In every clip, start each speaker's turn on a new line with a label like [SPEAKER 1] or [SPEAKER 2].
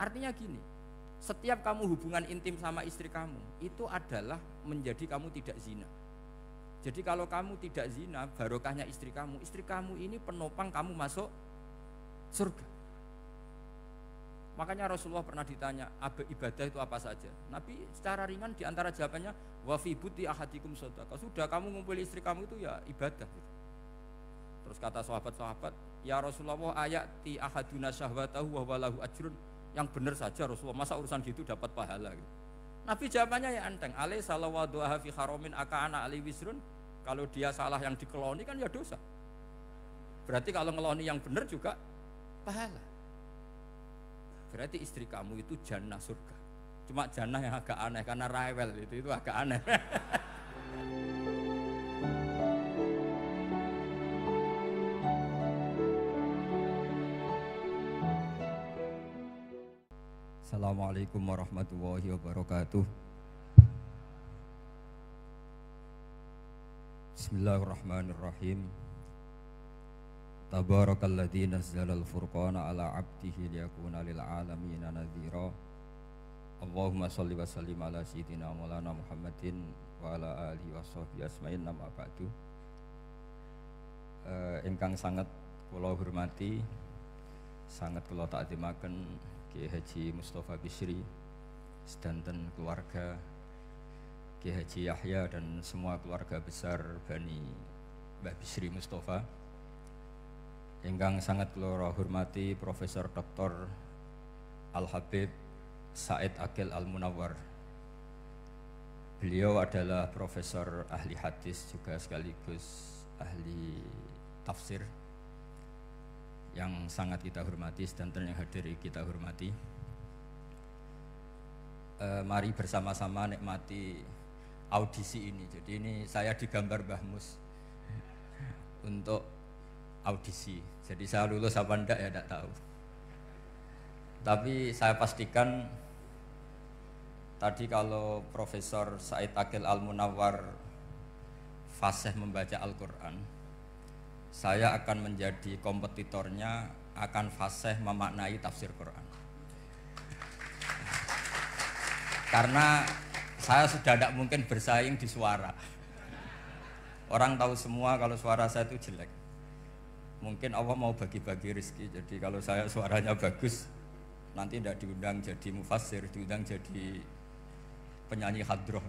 [SPEAKER 1] Artinya gini, setiap kamu hubungan intim sama istri kamu itu adalah menjadi kamu tidak zina. Jadi kalau kamu tidak zina, barokahnya istri kamu ini penopang kamu masuk surga. Makanya Rasulullah pernah ditanya, ibadah itu apa saja? Nabi secara ringan diantara jawabannya, wa fi buti ahadikum shadaqah. Sudah kamu ngumpul istri kamu itu ya ibadah. Terus kata sahabat-sahabat, ya Rasulullah ayati ahaduna syahwatahu wa walahu ajrun. Yang benar saja Rasulullah, masa urusan gitu dapat pahala gitu. Nabi jawabannya ya enteng, alai salawaduha fi haramin aka'ana ali wisrun. Kalau dia salah yang dikeloni kan ya dosa. Berarti kalau ngeloni yang benar juga pahala. Berarti istri kamu itu jannah surga. Cuma jannah yang agak aneh karena rewel itu agak aneh. Assalamualaikum warahmatullahi wabarakatuh. Bismillahirrahmanirrahim. Tabarakalladzi nazzalal furqana ala 'abdihi liyakuna lil 'alamin nadhira. Allahumma shalli wa sallim ala sayyidina Maulana Muhammadin wa ala alihi washabbihi asma'in amma ba'du. Ingkang sangat kula hormati, sangat kula takzimaken Kiai Haji Mustafa Bisri sedanten keluarga Kiai Haji Yahya dan semua keluarga besar Bani Mbah Bisri Mustafa. Ingkang sangat kula hormati Profesor Dr. Al-Habib Said Aqil Al-Munawwar. Beliau adalah profesor ahli hadis juga sekaligus ahli tafsir yang sangat kita hormati dan yang hadir kita hormati. Mari bersama-sama nikmati audisi ini. Jadi ini saya digambar Mbah Mus untuk audisi. Jadi saya lulus apa enggak ya enggak tahu. Tapi saya pastikan tadi kalau Profesor Said Aqil Al-Munawwar fasih membaca Al-Quran, saya akan menjadi kompetitornya, akan fasih memaknai tafsir Quran. Karena saya sudah tidak mungkin bersaing di suara. Orang tahu semua kalau suara saya itu jelek. Mungkin Allah mau bagi-bagi rezeki. Jadi kalau saya suaranya bagus, nanti tidak diundang jadi mufassir, diundang jadi penyanyi hadroh.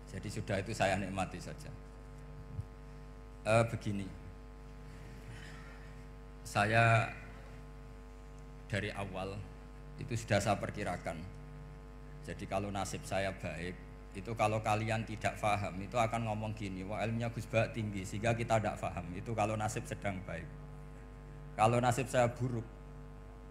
[SPEAKER 1] Jadi sudah itu saya nikmati saja. Begini, saya dari awal itu sudah saya perkirakan. Jadi kalau nasib saya baik, itu kalau kalian tidak paham itu akan ngomong gini, wah ilmunya Gus Bak tinggi sehingga kita tidak paham. Itu kalau nasib sedang baik. Kalau nasib saya buruk,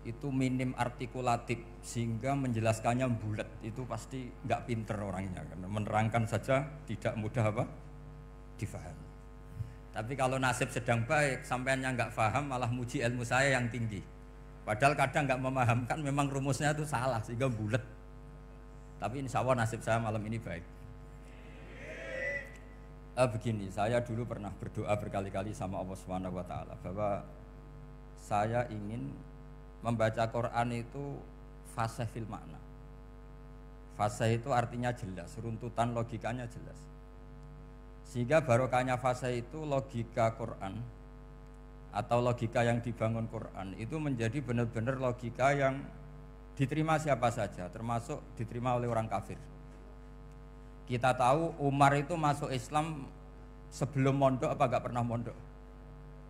[SPEAKER 1] itu minim artikulatif sehingga menjelaskannya bulat, itu pasti nggak pinter orangnya, karena menerangkan saja tidak mudah apa difahami. Tapi kalau nasib sedang baik, sampeannya nggak paham malah muji ilmu saya yang tinggi. Padahal kadang nggak memahamkan, memang rumusnya itu salah sehingga bulat. Tapi insya Allah nasib saya malam ini baik. Begini, saya dulu pernah berdoa berkali-kali sama Allah Subhanahu Wa Taala bahwa saya ingin membaca Quran itu fasih fil makna. Fasih itu artinya jelas, runtutan logikanya jelas. Sehingga barokahnya fasih itu logika Quran atau logika yang dibangun Quran itu menjadi benar-benar logika yang diterima siapa saja, termasuk diterima oleh orang kafir. Kita tahu Umar itu masuk Islam sebelum mondok apa enggak pernah mondok?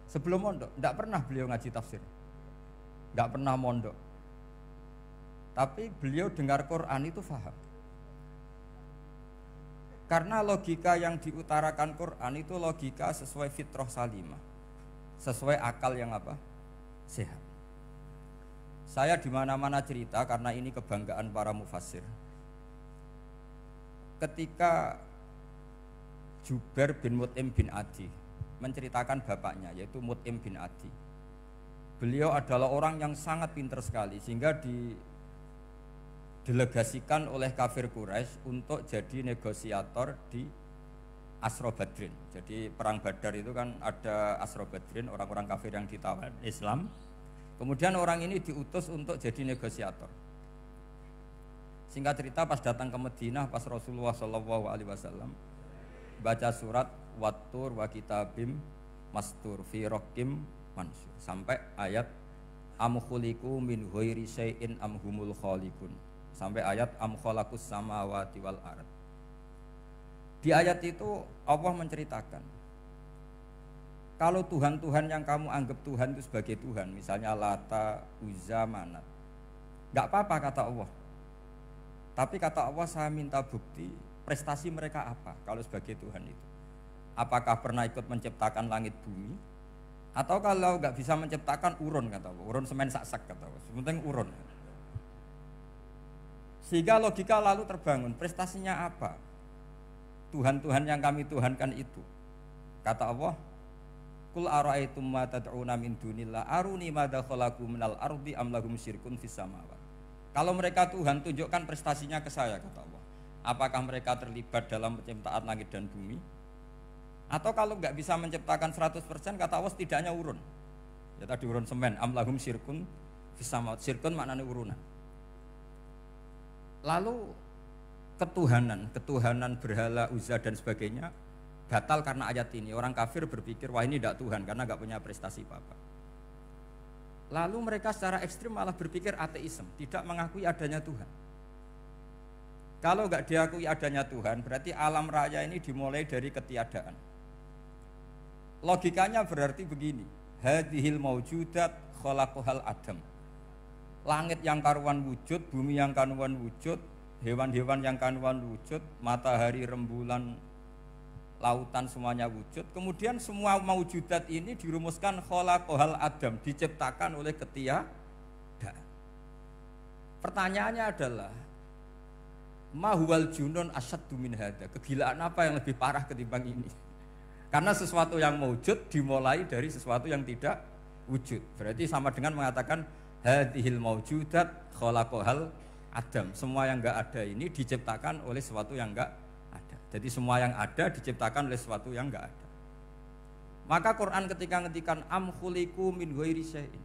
[SPEAKER 1] Sebelum mondok, enggak pernah beliau ngaji tafsir. Enggak pernah mondok. Tapi beliau dengar Quran itu faham. Karena logika yang diutarakan Quran itu logika sesuai fitrah salimah, sesuai akal yang apa? Sehat. Saya di mana-mana cerita karena ini kebanggaan para mufassir. Ketika Jubair bin Mut'im bin Adi menceritakan bapaknya yaitu Mut'im bin Adi. Beliau adalah orang yang sangat pintar sekali sehingga didelegasikan oleh kafir Quraisy untuk jadi negosiator di Asra Badrin. Jadi perang Badar itu kan ada Asra Badrin, orang-orang kafir yang ditawan Islam Kemudian orang ini diutus untuk jadi negosiator. Singkat cerita pas datang ke Madinah pas Rasulullah SAW baca surat Wattur wa kitabim mastur fi raqim mansur sampai ayat am khuliqu min ghairi syai'in am humul khaliqun sampai ayat am khalaqus samawati wal ard. Di ayat itu Allah menceritakan kalau Tuhan-Tuhan yang kamu anggap Tuhan itu sebagai Tuhan, misalnya Lata, Uzza, Manat, nggak apa-apa kata Allah. Tapi kata Allah saya minta bukti prestasi mereka apa kalau sebagai Tuhan itu. Apakah pernah ikut menciptakan langit bumi? Atau kalau nggak bisa menciptakan urun kata Allah, urun semen sak-sak kata Allah, sementing urun. Sehingga logika lalu terbangun, prestasinya apa? Tuhan-Tuhan yang kami tuhankan itu. Kata Allah, Qul ara'aytum ma tad'una min dunillah aruni madza khalaqu minal ardi am lahum syirkun fis samawati. Kalau mereka Tuhan, tunjukkan prestasinya ke saya, kata Allah. Apakah mereka terlibat dalam penciptaan langit dan bumi? Atau kalau nggak bisa menciptakan 100%, kata Allah setidaknya urun. Ya tadi urun semen, amlahum syirkun fisamawat. Syirkun maknanya urunan. Lalu ketuhanan berhala, Uzza dan sebagainya batal karena ayat ini. Orang kafir berpikir, wah ini tidak Tuhan karena nggak punya prestasi apa-apa. Lalu mereka secara ekstrim malah berpikir ateisme, tidak mengakui adanya Tuhan. Kalau nggak diakui adanya Tuhan, berarti alam raya ini dimulai dari ketiadaan. Logikanya berarti begini, hadhil maujudat khalaqahal adam. Langit yang karuan wujud, bumi yang karuan wujud, hewan-hewan yang karuan wujud, matahari, rembulan, lautan semuanya wujud. Kemudian semua maujudat ini dirumuskan khalaqahal adam, diciptakan oleh ketiadaan. Pertanyaannya adalah mahuwal junun asyaddu min hadza. Kegilaan apa yang lebih parah ketimbang ini? Karena sesuatu yang wujud dimulai dari sesuatu yang tidak wujud. Berarti sama dengan mengatakan hadhil maujudat khalaqahal adam. Semua yang enggak ada ini diciptakan oleh sesuatu yang enggak ada. Jadi semua yang ada diciptakan oleh sesuatu yang enggak ada. Maka Quran ketika ngetikan am khuliqu min ghairi syai'in.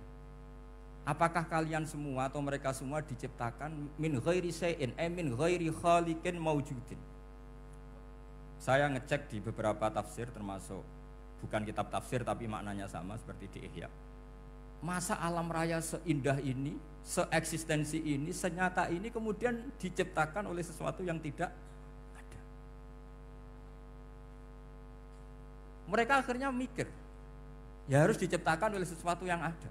[SPEAKER 1] Apakah kalian semua atau mereka semua diciptakan min ghairi syai'in, min ghairi khaliqin maujudin. Saya ngecek di beberapa tafsir termasuk bukan kitab tafsir tapi maknanya sama seperti di Ihya. Masa alam raya seindah ini, seeksistensi ini, senyata ini kemudian diciptakan oleh sesuatu yang tidak ada. Mereka akhirnya mikir, ya harus diciptakan oleh sesuatu yang ada.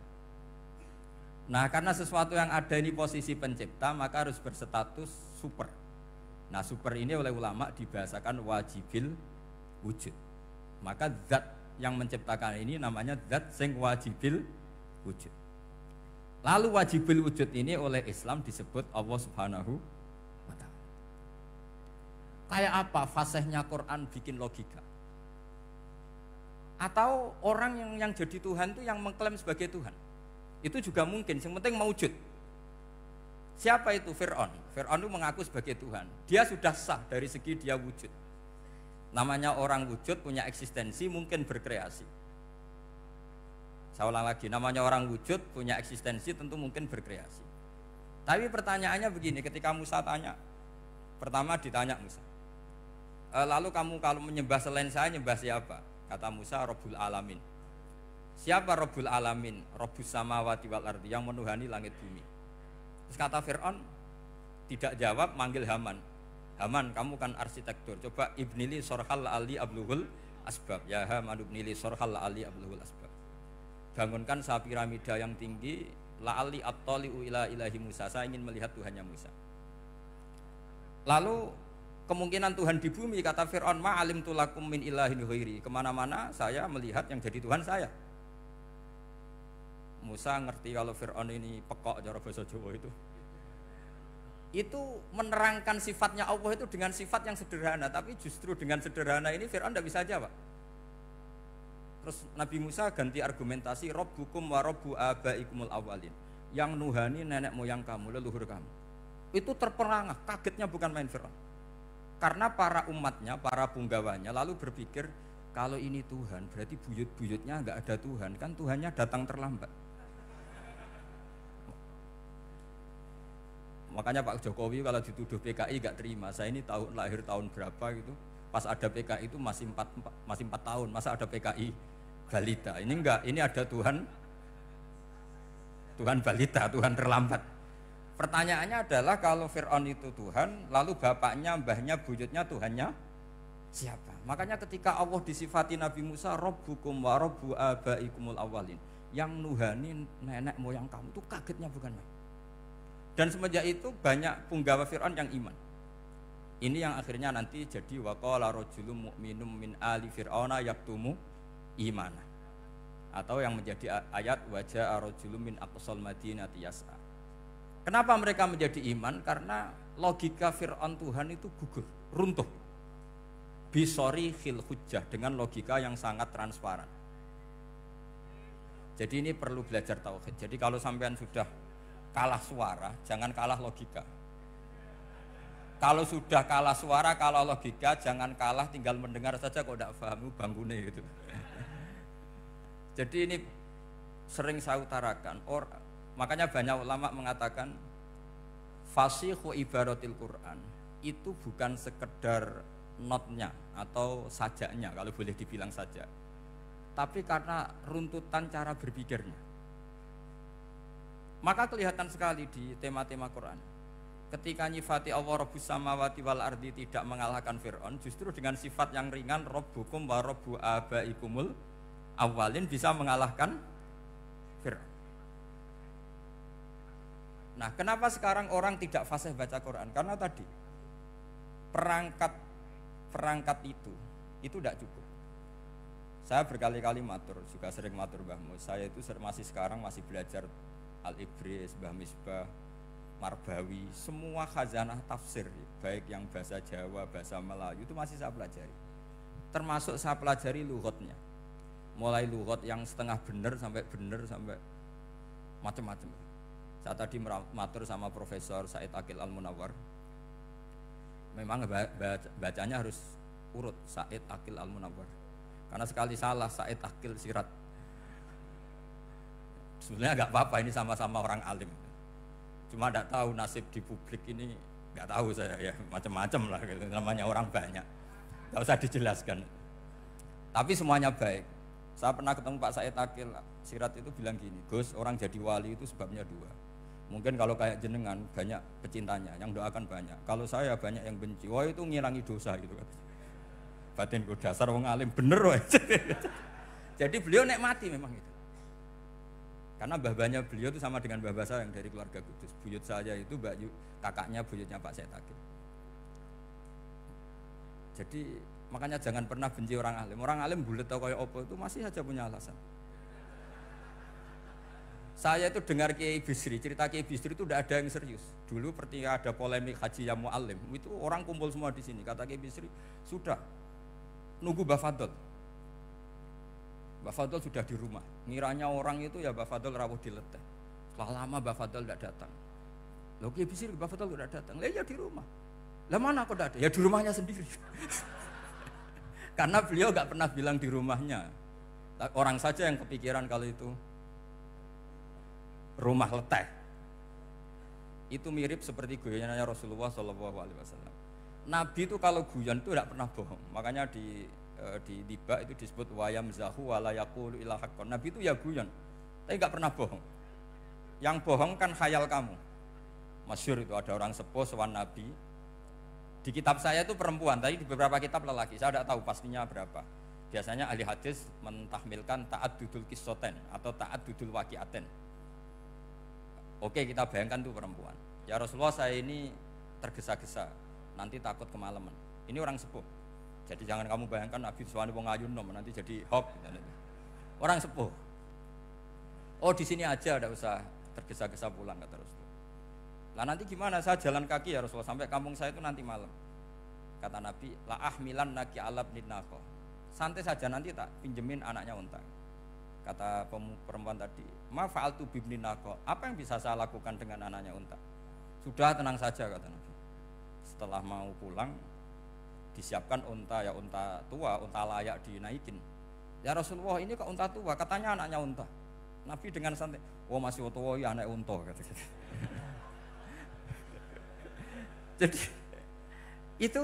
[SPEAKER 1] Nah karena sesuatu yang ada ini posisi pencipta, maka harus berstatus super. Nah super ini oleh ulama dibahasakan wajibil wujud. Maka zat yang menciptakan ini namanya zat sing wajibil wujud. Lalu wajibil wujud ini oleh Islam disebut Allah Subhanahu wa ta'ala. Kayak apa fasihnya Quran bikin logika? Atau orang yang jadi Tuhan itu yang mengklaim sebagai Tuhan? Itu juga mungkin, yang penting mewujud. Siapa itu? Fir'aun. Fir'aun itu mengaku sebagai Tuhan. Dia sudah sah dari segi dia wujud. Namanya orang wujud punya eksistensi, mungkin berkreasi. Saya ulang lagi, namanya orang wujud punya eksistensi, tentu mungkin berkreasi. Tapi pertanyaannya begini, ketika Musa tanya, pertama ditanya Musa, lalu kamu kalau menyembah selain saya, nyembah siapa? Kata Musa, Rabbul Alamin. Siapa Rabbul Alamin? Rabbus samawati wal ardi, yang menuhani langit bumi. Terus kata Fir'aun, tidak jawab, manggil Haman. Haman, kamu kan arsitektur, coba ibnili sorhal ali abluhul asbab. Ya Haman ibnili sorhal ali abluhul asbab. Bangunkan satu piramida yang tinggi, la'ali at-tali'u ila ilahi Musa. Saya ingin melihat Tuhannya Musa. Lalu kemungkinan Tuhan di bumi, kata Fir'aun, ma'alim tulakum min ilahin ghairi. Kemana-mana saya melihat yang jadi Tuhan saya. Musa ngerti kalau Fir'aun ini pekok cara bahasa Jawa itu menerangkan sifatnya Allah itu dengan sifat yang sederhana, tapi justru dengan sederhana ini Fir'aun tidak bisa jawab. Terus Nabi Musa ganti argumentasi, Rabbukum wa Rabbu abaikumul awalin, yang nuhani nenek moyang kamu, leluhur kamu. Itu terperangah, kagetnya bukan main Fir'aun. Karena para umatnya, para punggawanya lalu berpikir, kalau ini Tuhan berarti buyut-buyutnya enggak ada Tuhan, kan Tuhannya datang terlambat. Makanya Pak Jokowi kalau dituduh PKI gak terima. Saya ini lahir tahun berapa gitu. Pas ada PKI itu masih 4 tahun. Masa ada PKI balita? Ini enggak, ini ada Tuhan balita, Tuhan terlambat. Pertanyaannya adalah kalau Fir'aun itu Tuhan, lalu bapaknya, mbahnya, buyutnya Tuhannya siapa? Makanya ketika Allah disifati Nabi Musa, Rabbukum wa Rabbu abaikumul awwalin, yang nuhani nenek moyang kamu, itu kagetnya bukan main. Dan semenjak itu banyak punggawa Fir'aun yang iman. Ini yang akhirnya nanti jadi waqala rajulun mu'minum min ali fir'auna yaktumu imana. Atau yang menjadi ayat wajah rajulun min aqsal madinati yas'a. Kenapa mereka menjadi iman? Karena logika Fir'aun Tuhan itu gugur, runtuh. Bisori khil hujjah, dengan logika yang sangat transparan. Jadi ini perlu belajar tauhid. Jadi kalau sampean sudah kalah suara, jangan kalah logika. Kalau sudah kalah suara, kalah logika, jangan kalah tinggal mendengar saja kok tidak paham bangkune gitu. Jadi ini sering saya utarakan. Makanya banyak ulama mengatakan fasihu ibaratil Quran itu bukan sekedar notnya atau sajaknya kalau boleh dibilang saja, tapi karena runtutan cara berpikirnya. Maka kelihatan sekali di tema-tema Quran. Ketika nyifati Allah Rabbus samawati wal ardi tidak mengalahkan Fir'aun, justru dengan sifat yang ringan Rabbukum wa Rabbu abaikumul awwalin bisa mengalahkan Fir'aun. Nah, kenapa sekarang orang tidak fasih baca Quran? Karena tadi perangkat itu tidak cukup. Saya berkali-kali matur, juga sering matur Mbah Mus. Saya itu sekarang masih belajar Al-Ibris, Mbah Misbah, Marbawi, semua khazanah tafsir, baik yang bahasa Jawa, bahasa Melayu itu masih saya pelajari. Termasuk saya pelajari lughatnya. Mulai lughat yang setengah benar sampai macam-macam. Saya tadi matur sama Profesor Said Aqil Al-Munawwar. Memang bacanya harus urut Said Aqil Al-Munawwar. Karena sekali salah Said Aqil Sirat. Sebenarnya nggak apa-apa, ini sama-sama orang alim. Cuma nggak tahu nasib di publik ini, nggak tahu saya ya, macam-macam lah gitu. Namanya orang banyak, nggak usah dijelaskan. Tapi semuanya baik. Saya pernah ketemu Pak Said Aqil Sirat itu bilang gini, Gus, orang jadi wali itu sebabnya dua. Mungkin kalau kayak jenengan banyak pecintanya, yang doakan banyak. Kalau saya banyak yang benci, wah itu ngilangi dosa gitu kan. Batin gue dasar wong alim bener wah. Jadi beliau nikmati memang itu. Karena mbah-mbahnya beliau itu sama dengan mbah saya yang dari keluarga Kudus. Buyut saya itu kakaknya buyutnya Pak Said Aqil. Jadi makanya jangan pernah benci orang alim. Orang alim bulet atau kayak opo itu masih saja punya alasan. Saya itu dengar Kiai Bisri, cerita Kiai Bisri itu tidak ada yang serius. Dulu ketika ada polemik haji yang mu'alim, itu orang kumpul semua di sini. Kata Kiai Bisri, sudah nunggu Mbah Fadl. Mbah Fadl sudah di rumah. Ngiranya orang itu ya Mbah Fadl rawuh dileteh. Setelah lama Mbah Fadl tidak datang. Loh Kiai Bisri, Mbah Fadl tidak datang. Lah ya di rumah. Lah mana kok tidak ada? Ya di rumahnya sendiri. Karena beliau nggak pernah bilang di rumahnya. Orang saja yang kepikiran kalau itu rumah leteh. Itu mirip seperti guyonannya Rasulullah SAW. Nabi itu kalau guyon itu tidak pernah bohong. Makanya di tiba itu disebut wayam zahu wala yaqulu illa haqqan. Nabi itu ya guyon, tapi nggak pernah bohong. Yang bohong kan khayal kamu. Masyhur itu ada orang sepuh sowan Nabi. Di kitab saya itu perempuan, tapi di beberapa kitab lelaki. Saya tidak tahu pastinya berapa. Biasanya ahli hadis mentahmilkan ta'addudul qissaten atau ta'addudul waqi'aten. Oke, kita bayangkan itu perempuan. Ya Rasulullah, saya ini tergesa-gesa, nanti takut kemalaman. Ini orang sepuh. Jadi jangan kamu bayangkan Nabi Suwani wong ayu nom nanti jadi hop. Orang sepuh. Oh di sini aja, tidak usah tergesa-gesa pulang kata Rasulullah. Lah nanti gimana? Saya jalan kaki ya Rasulullah sampai kampung saya itu nanti malam. Kata Nabi, la ahmilan naki alab nidnaqo. Santai saja nanti tak pinjemin anaknya unta. Kata perempuan tadi, ma fa'altu bibninaqo. Apa yang bisa saya lakukan dengan anaknya unta? Sudah tenang saja kata Nabi. Setelah mau pulang disiapkan unta, ya unta tua, unta layak dinaikin. Ya Rasulullah ini kok unta tua? Katanya anaknya unta. Nabi dengan santai, oh masih tua ya anak unta. Jadi itu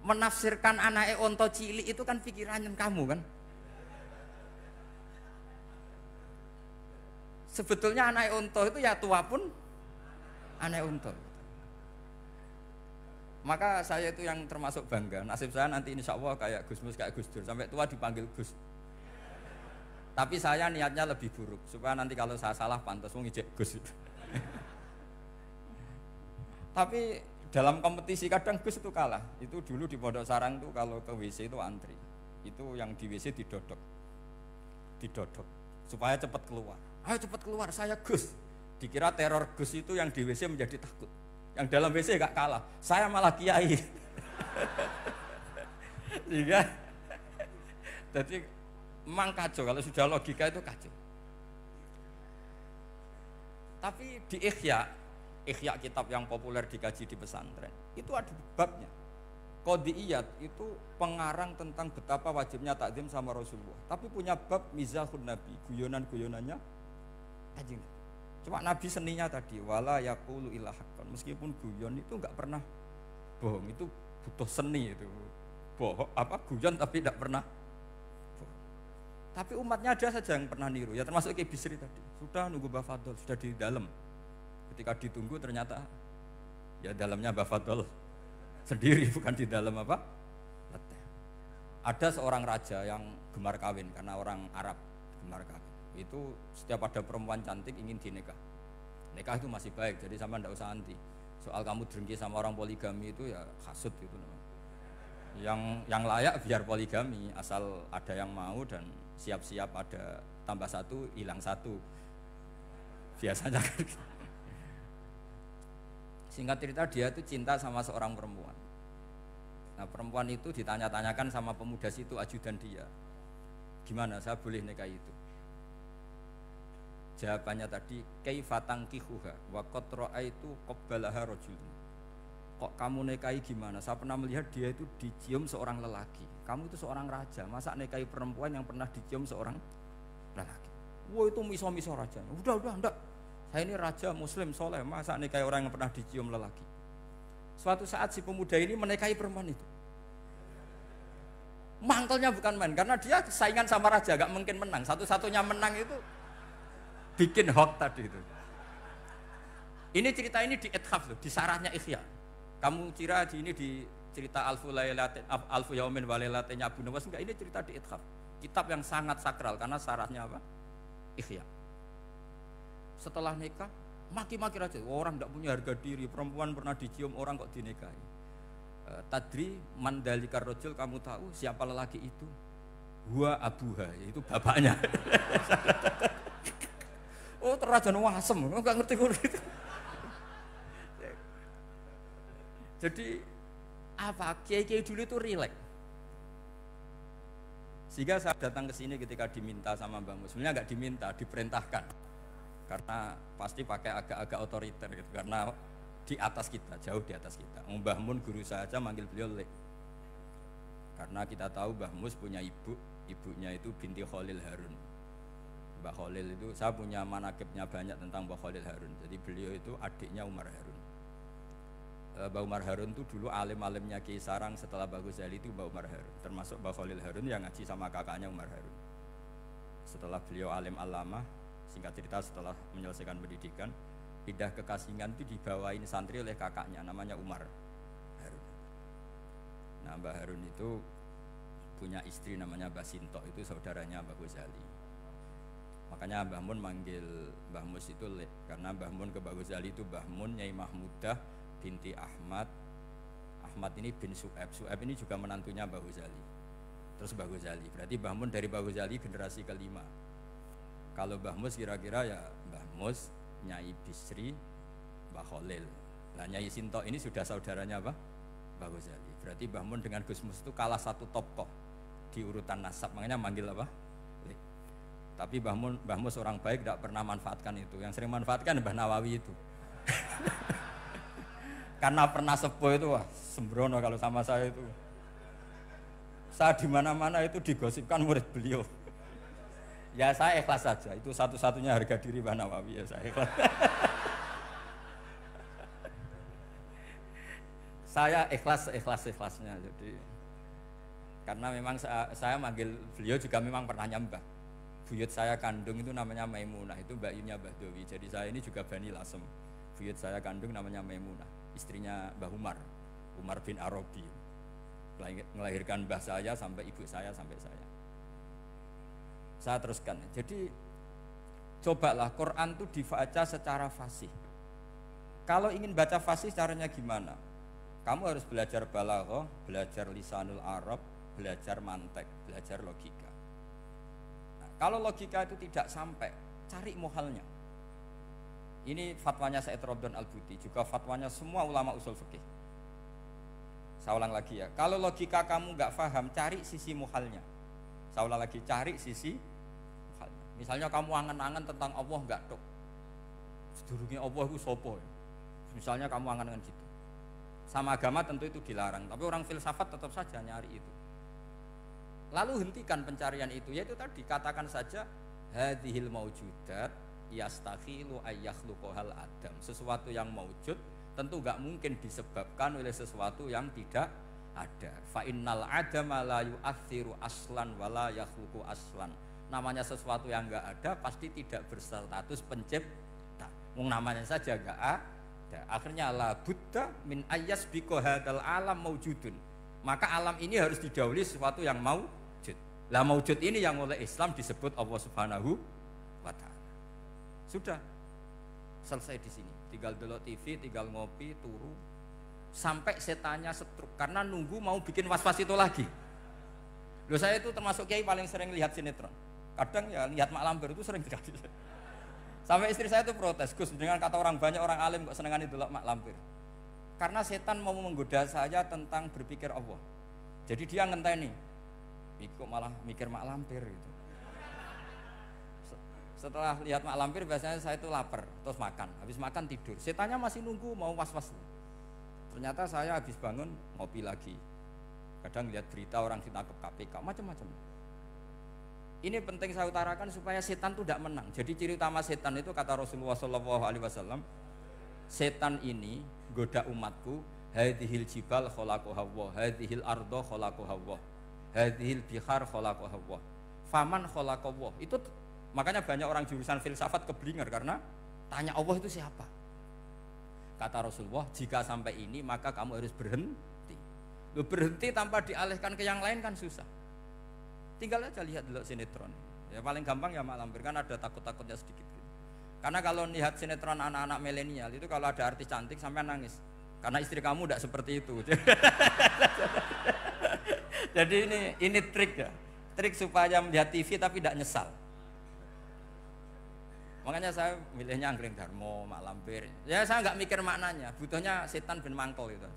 [SPEAKER 1] menafsirkan anaknya onto cilik itu kan pikirannya kamu kan. Sebetulnya anak unta itu ya tua pun anak unta. Maka saya itu yang termasuk bangga. Nasib saya nanti insya Allah kayak Gus Mus, kayak Gus Dur, sampai tua dipanggil Gus. Tapi saya niatnya lebih buruk supaya nanti kalau saya salah pantas mau ngijek Gus. Tapi dalam kompetisi kadang Gus itu kalah. Itu dulu di Pondok Sarang tuh kalau ke WC itu antri. Itu yang di WC didodok supaya cepat keluar. Ayo cepat keluar, saya Gus. Dikira teror Gus itu yang di WC menjadi takut. Yang dalam WC gak kalah, saya malah kiai. Sehingga jadi memang kacau, kalau sudah logika itu kacau. Tapi di Ihya kitab yang populer dikaji di pesantren, itu ada babnya. Qodiyat itu pengarang tentang betapa wajibnya takzim sama Rasulullah. Tapi punya bab mizahun Nabi, guyonan-guyonannya Kanjeng. Cuma Nabi seninya tadi wala yaqulu illa haqqan. Meskipun guyon itu enggak pernah bohong, itu butuh seni itu. Bohong guyon tapi tidak pernah bohong. Tapi umatnya ada saja yang pernah niru, ya termasuk Ki Bisri tadi. Sudah nunggu Mbah Fadl, sudah di dalam. Ketika ditunggu ternyata ya dalamnya Mbah Fadl sendiri, bukan di dalam apa? Leteh. Ada seorang raja yang gemar kawin karena orang Arab gemar kawin. Itu setiap ada perempuan cantik ingin dinikah. Nikah itu masih baik, jadi sama ndak usah anti. Soal kamu dengki sama orang poligami itu ya hasut gitu. Yang layak biar poligami, asal ada yang mau dan siap-siap ada tambah satu hilang satu. Biasanya kan. Singkat cerita dia itu cinta sama seorang perempuan. Nah perempuan itu ditanya-tanyakan sama pemuda situ ajudan dia. Gimana saya boleh nikah itu? Jawabannya tadi kaifa tankihuha wa qad ra'aitu qabbalaha rajulun. Kok kamu nikahi gimana? Saya pernah melihat dia itu dicium seorang lelaki. Kamu itu seorang raja, masa nikahi perempuan yang pernah dicium seorang lelaki? Wah itu miso-miso raja. Udah enggak. Saya ini raja muslim soleh, masa nikahi orang yang pernah dicium lelaki? Suatu saat si pemuda ini menikahi perempuan itu. Mangkelnya bukan main, karena dia saingan sama raja, gak mungkin menang. Satu-satunya menang itu bikin hoax tadi itu. Ini cerita ini di Ithaf loh, di sarahnya Ihya. Kamu kira ini di cerita Alfu Yaumin wa Lailatin Abu Nawas, enggak, ini cerita di Ithaf. Kitab yang sangat sakral karena sarahnya apa? Ihya. Setelah nikah, maki-maki raja. Orang enggak punya harga diri, perempuan pernah dicium orang kok dinikahi. Tadri mandalikar rojul, kamu tahu siapa lelaki itu? Huwa abuha, itu bapaknya. Oh terrajan wasem, enggak ngerti gitu. Jadi apa? Kiai-kiai dulu itu rileks. Sehingga saya datang ke sini ketika diminta sama Mbah Mus. Sebenarnya enggak diminta, diperintahkan. Karena pasti pakai agak-agak otoriter gitu. Karena di atas kita, jauh di atas kita. Mbah Mun guru saja manggil beliau Lek. Karena kita tahu Mbah Mus punya ibunya itu binti Khalil Harun. Mbah Khalil itu, saya punya manakibnya banyak tentang Mbah Khalil Harun. Jadi beliau itu adiknya Umar Harun. Mbah Umar Harun itu dulu alim-alimnya Kiai Sarang, setelah Mbah Ghazali itu Mbah Umar Harun. Termasuk Mbah Khalil Harun yang ngaji sama kakaknya Umar Harun. Setelah beliau alim alama, singkat cerita setelah menyelesaikan pendidikan, pindah ke Kasingan itu dibawain santri oleh kakaknya, namanya Umar Harun. Nah Mbah Harun itu punya istri namanya Mbah Sinto, itu saudaranya Mbah Ghazali. Makanya Mbah Mun manggil Mbah Mus itu Lek, karena Mbah Mun ke Mbah Ghazali itu Mbah Mun Nyai Mahmudah binti Ahmad. Ahmad ini bin Su'aib. Su'aib ini juga menantunya Mbah Ghazali. Terus Mbah Ghazali, berarti Mbah Mun dari Mbah Ghazali generasi kelima. Kalau Mbah Mus kira-kira ya Mbah Mus, Nyai Bisri, Mbah Khalil. Nah Nyai Sinto ini sudah saudaranya apa? Mbah Ghazali. Berarti Mbah Mun dengan Gus Mus itu kalah satu tokoh di urutan nasab, makanya manggil apa? Lek. Tapi Mbah Mus orang baik, tidak pernah manfaatkan itu. Yang sering manfaatkan Mbah Nawawi itu. Karena pernah sepuh itu, wah sembrono kalau sama saya itu. Saya di mana-mana itu digosipkan murid beliau. Ya saya ikhlas saja, itu satu-satunya harga diri Mbah Nawawi, ya saya ikhlas. Saya ikhlasnya. Jadi karena memang saya manggil beliau juga memang pernah nyembah. Buyut saya kandung itu namanya Maimunah, itu mbaknya Mbah Dowi. Jadi saya ini juga Bani Lasem. Buyut saya kandung namanya Maimunah, istrinya Mbah Umar bin Arabi. Melahirkan mbah saya sampai ibu saya sampai saya. Saya teruskan. Jadi cobalah Quran itu dibaca secara fasih. Kalau ingin baca fasih caranya gimana? Kamu harus belajar balaghah, belajar lisanul Arab, belajar mantek, belajar logika. Nah, kalau logika itu tidak sampai, cari muhalnya. Ini fatwanya Said Robdon Al-Buti, juga fatwanya semua ulama usul fikih. Saya ulang lagi ya, kalau logika kamu nggak paham, cari sisi muhalnya. Saya ulang lagi, cari sisi muhalnya. Misalnya kamu angan-angan tentang Allah nggak tok, sedurungnya Allah itu sopo ya. Misalnya kamu angan-angan gitu. Sama agama tentu itu dilarang, tapi orang filsafat tetap saja nyari itu. Lalu hentikan pencarian itu, yaitu tadi katakan saja hadhil maujudat yastakhilu ayyakhluqahal adam. Sesuatu yang maujud tentu enggak mungkin disebabkan oleh sesuatu yang tidak ada. Fa innal adama la yu'athiru aslan wala yakhluqu aslan. Namanya sesuatu yang enggak ada pasti tidak berstatus pencipta. Namanya saja enggak ada. Akhirnya la buddha min ayyasbiqu hadzal alam maujudun. Maka alam ini harus didahului sesuatu yang maujud. Lah maujud ini yang oleh Islam disebut Allah Subhanahu wa taala. Sudah selesai di sini. Tinggal delok TV, tinggal ngopi, turu sampai setannya setruk karena nunggu mau bikin was-was itu lagi. Loh, saya itu termasuk kiai paling sering lihat sinetron. Kadang ya lihat Mak Lampir itu sering sekali. Sampai istri saya itu protes, Gus, dengan kata orang banyak orang alim kok senengan itu Mak Lampir. Karena setan mau menggoda saya tentang berpikir Allah. Jadi dia ngenteni. Kok malah mikir Mak Lampir gitu. Setelah lihat Mak Lampir biasanya saya itu lapar, terus makan. Habis makan tidur. Setannya masih nunggu mau was-was. Ternyata saya habis bangun ngopi lagi. Kadang lihat berita orang ditangkap KPK, macam-macam. Ini penting saya utarakan supaya setan itu tidak menang. Jadi ciri utama setan itu kata Rasulullah SAW, setan ini goda umatku, hadhil jibal khalaqaha Allah, hadhil ardo khalaqaha Allah, hadhil bihar khalaqaha Allah, faman khalaqaha Allah. Itu makanya banyak orang jurusan filsafat keblinger karena tanya Allah itu siapa. Kata Rasulullah, jika sampai ini maka kamu harus berhenti. Lu berhenti tanpa dialihkan ke yang lain kan susah. Tinggal aja lihat dulu sinetron. Ya paling gampang ya Mak Lampir, kan ada takut-takutnya sedikit gitu. Karena kalau lihat sinetron anak-anak milenial itu kalau ada artis cantik sampai nangis. Karena istri kamu tidak seperti itu. Jadi ini trik ya. Trik supaya melihat TV tapi tidak nyesal. Makanya saya milihnya Angkring Darmo, Mak Lampir. Ya saya nggak mikir maknanya, butuhnya setan ben mangkol itu.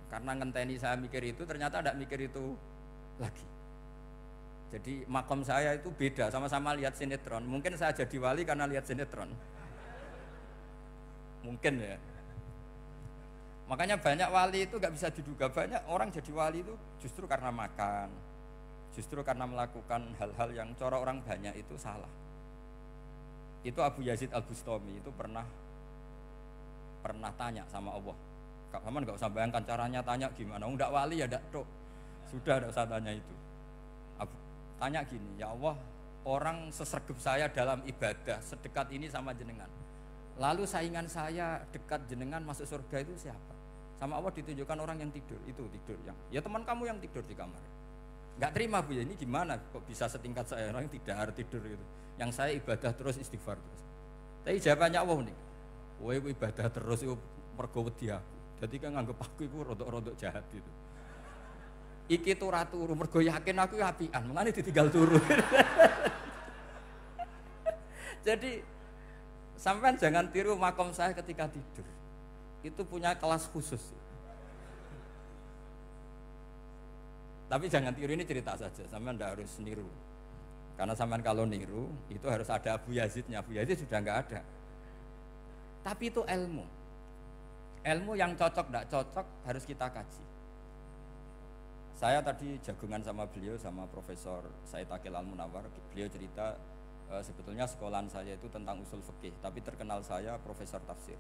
[SPEAKER 1] Karena ngenteni saya mikir itu, ternyata tidak mikir itu lagi. Jadi makom saya itu beda, sama-sama lihat sinetron. Mungkin saya jadi wali karena lihat sinetron. Mungkin ya. Makanya banyak wali itu nggak bisa diduga. Banyak orang jadi wali itu justru karena makan, justru karena melakukan hal-hal yang cara orang banyak itu salah. Itu Abu Yazid Al-Bustami itu pernah tanya sama Allah. Kamu nggak usah bayangkan caranya tanya gimana. Nggak wali ya nggak tok. Sudah nggak usah tanya itu. Tanya gini, ya Allah, orang sesregep saya dalam ibadah sedekat ini sama jenengan. Lalu saingan saya dekat jenengan masuk surga itu siapa? Sama Allah ditunjukkan orang yang tidur, itu tidur yang. Ya teman kamu yang tidur di kamar. Enggak terima Bu ya, ini gimana kok bisa setingkat saya orang yang tidak tidur gitu. Yang saya ibadah terus istighfar terus. Tapi jawabannya Allah nih. Kowe ibadah terus iku mergo wedi aku. Dadi kan nganggep aku iku rodok-rodok jahat gitu. Iki tuh ratu mergo yakin aku apian, mulane ditinggal turu. Jadi sampean jangan tiru makom saya ketika tidur. Itu punya kelas khusus. Tapi jangan tiru, ini cerita saja, sampean ndak harus niru. Karena sampean kalau niru itu harus ada Abu Yazidnya. Abu Yazid sudah enggak ada. Tapi itu ilmu. Ilmu yang cocok enggak cocok harus kita kaji. Saya tadi jagungan sama beliau, sama Profesor Said Akil Al-Munawar. Beliau cerita sebetulnya sekolahan saya itu tentang usul fikih, tapi terkenal saya Profesor Tafsir.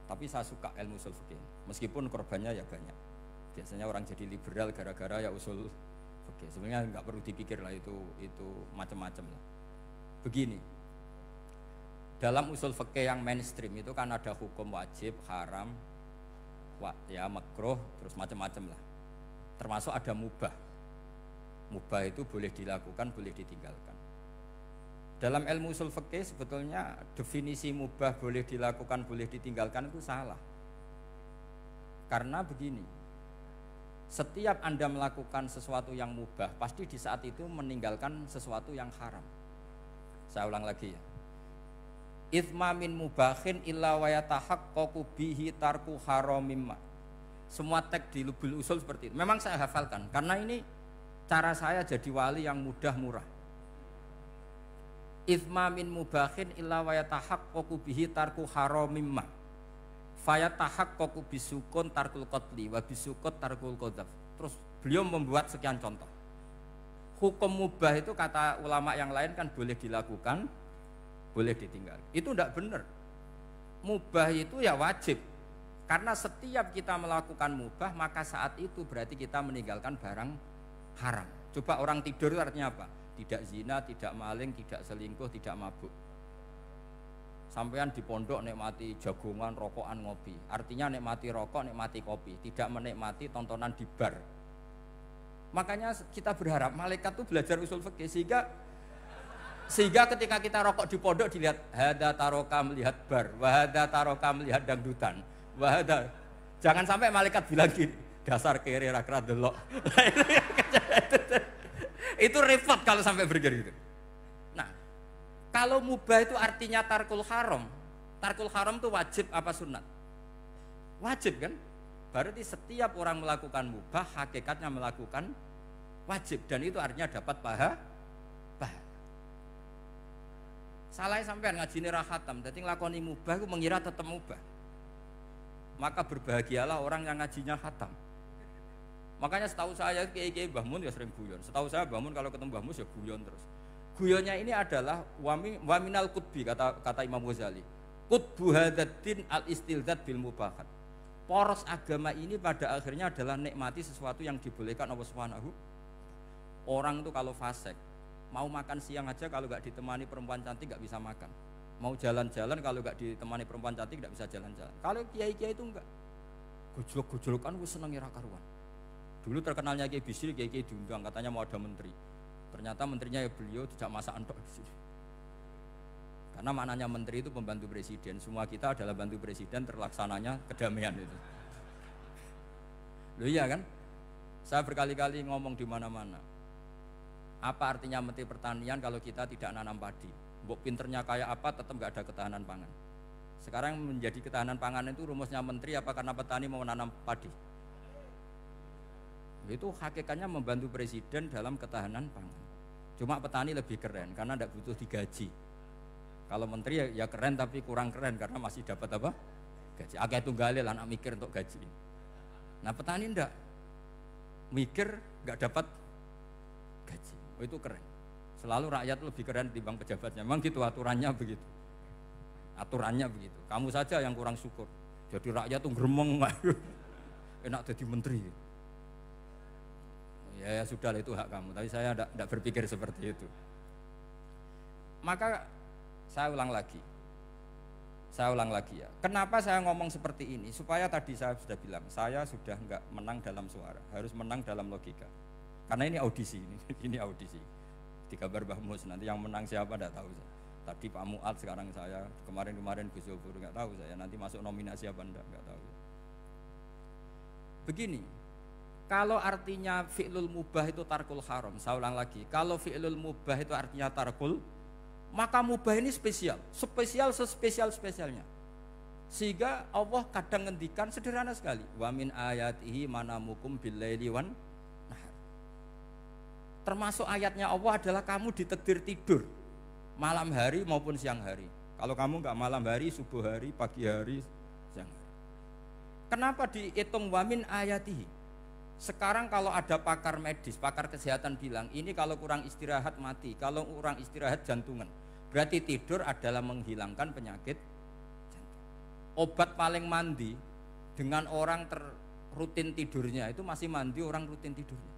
[SPEAKER 1] Tapi saya suka ilmu usul fikih. Meskipun korbannya ya banyak. Biasanya orang jadi liberal gara-gara ya usul fikih. Sebenarnya nggak perlu dipikir lah itu macam-macam lah. Begini. Dalam usul fikih yang mainstream itu kan ada hukum wajib, haram, ya makruh, terus macam-macam lah. Termasuk ada mubah. Mubah itu boleh dilakukan, boleh ditinggalkan. Dalam ilmu usul fikih sebetulnya definisi mubah boleh dilakukan, boleh ditinggalkan itu salah. Karena begini, setiap Anda melakukan sesuatu yang mubah, pasti di saat itu meninggalkan sesuatu yang haram. Saya ulang lagi ya. Itsma min mubahin illa wa yatahaqqaqu bihi tarku haramimma. Semua teks di Lubul Usul seperti itu. Memang saya hafalkan karena ini cara saya jadi wali yang mudah murah. Itsma min mubahin illa wa yatahaqqaqu bihi tarku haramimma. Fayatahaqqaqu bisukun tarkul qatli wa bisukut tarkul qadzaf. Terus beliau membuat sekian contoh. Hukum mubah itu kata ulama yang lain kan boleh dilakukan, boleh ditinggal. Itu tidak benar. Mubah itu ya wajib. Karena setiap kita melakukan mubah, maka saat itu berarti kita meninggalkan barang haram. Coba orang tidur itu artinya apa? Tidak zina, tidak maling, tidak selingkuh, tidak mabuk. Sampean di pondok nikmati jagongan, rokokan, ngopi. Artinya nikmati rokok, nikmati kopi. Tidak menikmati tontonan di bar. Makanya kita berharap malaikat itu belajar usul fikih sehingga ketika kita rokok di pondok dilihat hada taroka melihat bar, wahada taroka melihat dangdutan, wahada. Jangan sampai malaikat bilang gini, dasar kere rakra delok. Itu repot kalau sampai begitu. Nah, kalau mubah itu artinya tarkul haram. Tarkul haram itu wajib apa sunat? Wajib kan? Berarti setiap orang melakukan mubah hakikatnya melakukan wajib dan itu artinya dapat pahala. Salah sampean ngajine ra khatam, dadi nglakoni mubah ku mengira tetap mubah. Maka berbahagialah orang yang ngajinya khatam. Makanya setahu saya kiai-kiai Mbah Mun ya sering guyon. Setahu saya Mbah Mun kalau ketemu Mbah Mus ya guyon terus. Guyonnya ini adalah waminal qutbi kata Imam Ghazali. Qutbu hadaddin al-istilzad bil mubahat. Poros agama ini pada akhirnya adalah nikmati sesuatu yang dibolehkan Allah Subhanahu. Orang itu kalau fasik mau makan siang aja kalau nggak ditemani perempuan cantik nggak bisa makan. Mau jalan-jalan kalau nggak ditemani perempuan cantik nggak bisa jalan-jalan. Kalau kiai-kiai itu enggak. Gojlok-gojlokan gue seneng ira karuan. Dulu terkenalnya Kiai Bisri, Kiai diundang katanya mau ada menteri. Ternyata menterinya ya beliau tidak masak entok di sini. Karena maknanya menteri itu pembantu presiden. Semua kita adalah bantu presiden terlaksananya kedamaian itu. Loh iya kan? Saya berkali-kali ngomong di mana-mana. Apa artinya menteri pertanian kalau kita tidak nanam padi? Mbok pinternya kayak apa tetap nggak ada ketahanan pangan. Sekarang menjadi ketahanan pangan itu rumusnya menteri apa karena petani mau nanam padi? Itu hakikatnya membantu presiden dalam ketahanan pangan. Cuma petani lebih keren karena tidak butuh digaji. Kalau menteri ya keren tapi kurang keren karena masih dapat apa? Gaji. Agak tunggalil anak mikir untuk gaji. Nah petani enggak mikir nggak dapat gaji. Oh, itu keren. Selalu rakyat lebih keren dibanding pejabatnya. Memang gitu aturannya begitu. Aturannya begitu. Kamu saja yang kurang syukur. Jadi rakyat tuh gremeng, enak jadi menteri. Ya sudah itu hak kamu. Tapi saya tidak berpikir seperti itu. Maka saya ulang lagi ya. Kenapa saya ngomong seperti ini? Supaya tadi saya sudah bilang, saya sudah enggak menang dalam suara, harus menang dalam logika. Karena ini audisi, ini audisi. Digambar Mbah Mus, nanti yang menang siapa tidak tahu saya. Tadi Pak Mu'ad, sekarang saya, kemarin Gus Yofur nggak tahu saya. Nanti masuk nominasi apa nggak tahu. Begini, kalau artinya fi'lul mubah itu tarkul haram, saya ulang lagi. Kalau fi'lul mubah itu artinya tarkul, maka mubah ini spesial sespesialnya. Sehingga Allah kadang ngendikan sederhana sekali. Wa min ayatihi manamukum billaili wan nahar. Termasuk ayatnya Allah adalah kamu ditakdir tidur malam hari maupun siang hari. Kalau kamu enggak malam hari, subuh hari, pagi hari, siang hari. Kenapa dihitung wa min ayatihi? Sekarang kalau ada pakar medis, pakar kesehatan bilang ini kalau kurang istirahat mati, kalau kurang istirahat jantungan. Berarti tidur adalah menghilangkan penyakit jantung. Obat paling mandi dengan orang rutin tidurnya itu masih mandi orang rutin tidurnya.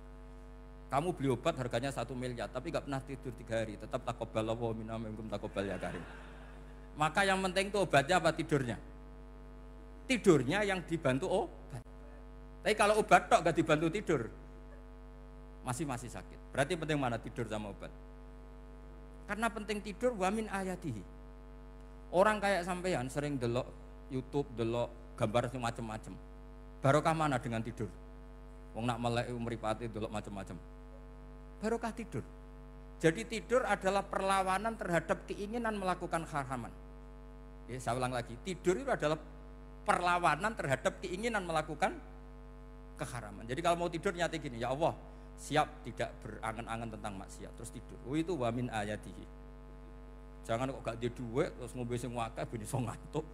[SPEAKER 1] Kamu beli obat harganya 1 miliar tapi nggak pernah tidur 3 hari, tetap taqabbalallahu minna minkum taqabbal ya karim. Maka yang penting itu obatnya apa tidurnya? Tidurnya yang dibantu obat. Tapi kalau obat tok gak dibantu tidur, masih sakit. Berarti penting mana tidur sama obat? Karena penting tidur wa min ayatihi. Orang kayak sampean sering delok YouTube, delok gambar macam-macam. Barokah mana dengan tidur? Wong nak melek mripate delok macam-macam. Barokah tidur. Jadi tidur adalah perlawanan terhadap keinginan melakukan haraman. Ya, saya ulang lagi, tidur itu adalah perlawanan terhadap keinginan melakukan keharaman. Jadi kalau mau tidur nyati gini, ya Allah, siap tidak berangan-angan tentang maksiat, terus tidur. Oh itu wa min ayatihi. Jangan kok gak ada duit terus ngombe sing akeh ben iso ngantuk.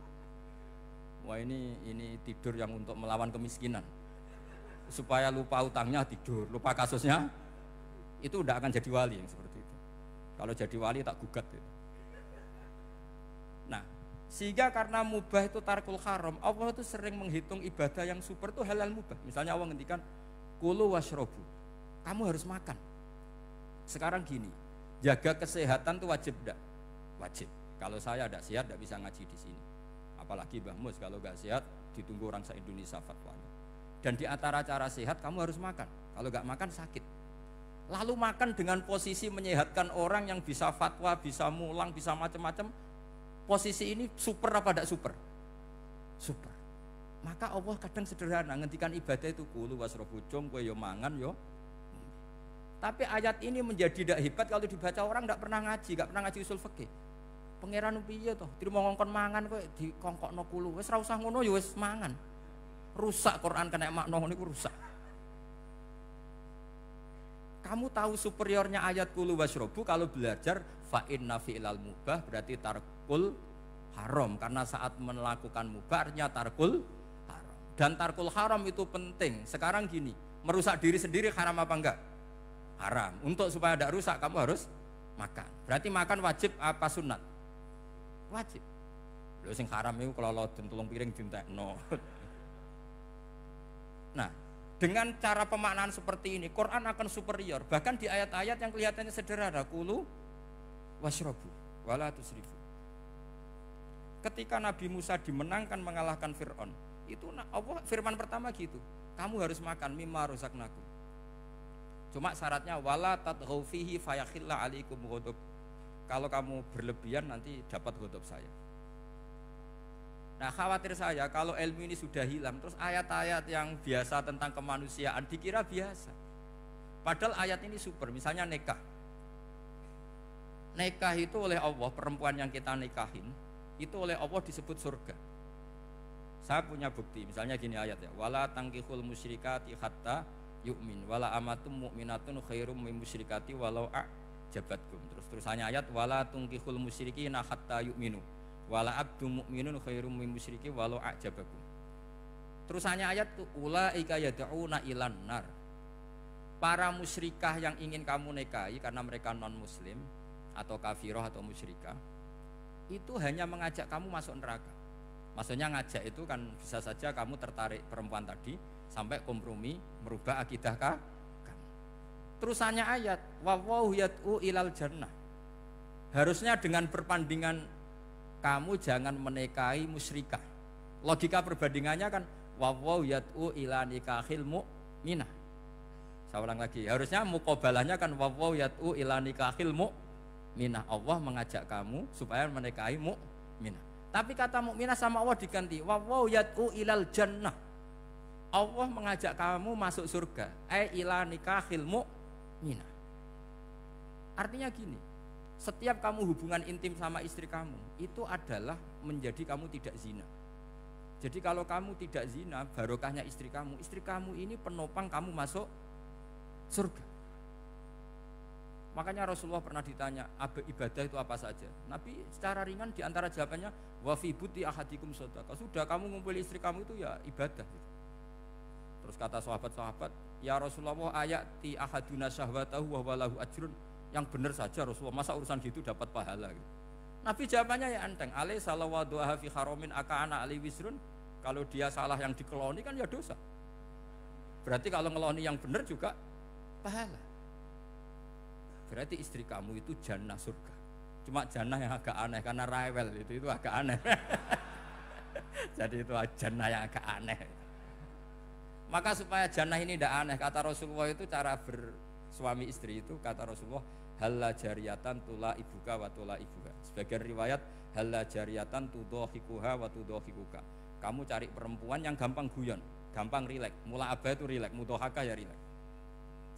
[SPEAKER 1] Wah ini tidur yang untuk melawan kemiskinan. Supaya lupa utangnya tidur, lupa kasusnya, itu udah akan jadi wali yang seperti itu. Kalau jadi wali tak gugat itu. Nah, sehingga karena mubah itu tarkul haram, Allah itu sering menghitung ibadah yang super itu halal mubah. Misalnya Allah ngendikan kulu washrobu, kamu harus makan. Sekarang gini, jaga kesehatan itu wajib enggak? Wajib. Kalau saya tidak sehat tidak bisa ngaji di sini. Apalagi Mbah Mus kalau nggak sehat ditunggu orang se-Indonesia fatwanya. Dan di antara cara sehat kamu harus makan. Kalau nggak makan sakit. Lalu makan dengan posisi menyehatkan orang yang bisa fatwa, bisa mulang, bisa macam-macam. Posisi ini super apa tidak super? Super. Maka Allah kadang sederhana ngendikan ibadah itu kulu wasrobu jong kowe yo mangan yo. Tapi ayat ini menjadi tidak hebat kalau dibaca orang tidak pernah ngaji, nggak pernah ngaji usul fikih. Pangeran piye toh? Trimo ngongkon mangan kowe dikongkokno kulu. Wis ora usah ngono ya wis mangan. Rusak Quran kena makna niku rusak. Kamu tahu superiornya ayat kulu wasrobu kalau belajar fa inna fi'lal mubah berarti tarkul haram karena saat melakukan mubah artinya tarkul haram. Dan tarkul haram itu penting. Sekarang gini, merusak diri sendiri haram apa enggak? Haram. Untuk supaya tidak rusak kamu harus makan. Berarti makan wajib apa sunat? Wajib. Lho sing haram itu kalau den tulung piring dintekno. Nah, dengan cara pemaknaan seperti ini, Quran akan superior. Bahkan di ayat-ayat yang kelihatannya sederhana, kulu washrobu, wala tusrifu. Ketika Nabi Musa dimenangkan mengalahkan Fir'aun, itu Allah firman pertama gitu, kamu harus makan mimma rozaqnakum. Cuma syaratnya wala tatghaw fihi fayakhilla alaikum ghadab. Kalau kamu berlebihan nanti dapat ghadab saya. Nah khawatir saya kalau ilmu ini sudah hilang terus ayat-ayat yang biasa tentang kemanusiaan dikira biasa. Padahal ayat ini super, misalnya nikah. Nikah itu oleh Allah, perempuan yang kita nikahin itu oleh Allah disebut surga. Saya punya bukti, misalnya gini ayat ya, wala tangkihul musyrikati hatta yu'min wala amatum mu'minatun khairum min musyrikati walau a'jabatkum. Terusannya ayat wala tangkihul musyrikina hatta yu'minu wala abdu mu'minun khairum min musyriki walau a'jabakum. Terusannya ayat tuh ulaika yad'una ilan nar. Para musyrikah yang ingin kamu nikahi karena mereka non muslim atau kafirah atau musyrikah itu hanya mengajak kamu masuk neraka. Maksudnya ngajak itu kan bisa saja kamu tertarik perempuan tadi sampai kompromi merubah akidah kamu. Terusannya ayat wallahu yad'u ilal jannah. Harusnya dengan perbandingan kamu jangan menikahi musyrikah. Logika perbandingannya kan wallahu yad'u ila nikahil mu'minah. Saya ulang lagi, harusnya muqabalahnya kan wallahu yad'u ila nikahil mu'minah. Allah mengajak kamu supaya menikahi mu'minah. Tapi kata mukminah sama Allah diganti wallahu yad'u ilal jannah. Allah mengajak kamu masuk surga. Ila nikahil mu'minah. Artinya gini, setiap kamu hubungan intim sama istri kamu itu adalah menjadi kamu tidak zina. Jadi kalau kamu tidak zina, barokahnya istri kamu ini penopang kamu masuk surga. Makanya Rasulullah pernah ditanya ibadah itu apa saja. Nabi secara ringan diantara jawabannya wa fi buti ahadikum shadaqah. Sudah kamu ngumpul istri kamu itu ya ibadah. Terus kata sahabat-sahabat, ya Rasulullah ayati ahaduna syahwatahu wa walahu ajrun. Yang benar saja Rasulullah, masa urusan gitu dapat pahala gitu. Nabi jawabannya ya enteng. Alai salawaduha fi haramin aka'ana ali wisrun. Kalau dia salah yang dikeloni kan ya dosa. Berarti kalau ngeloni yang benar juga pahala. Berarti istri kamu itu jannah surga. Cuma jannah yang agak aneh karena rewel itu agak aneh. Jadi itu jannah yang agak aneh. Maka supaya jannah ini tidak aneh, kata Rasulullah itu cara bersuami istri itu, kata Rasulullah, halla jariyatan tula ibuka wa tula ibuka. Sebagian riwayat halla jariyatan tudhahikuha wa tudhahikuka. Kamu cari perempuan yang gampang guyon, gampang rileks. Mula abah itu rileks, mudhahaka ya rileks.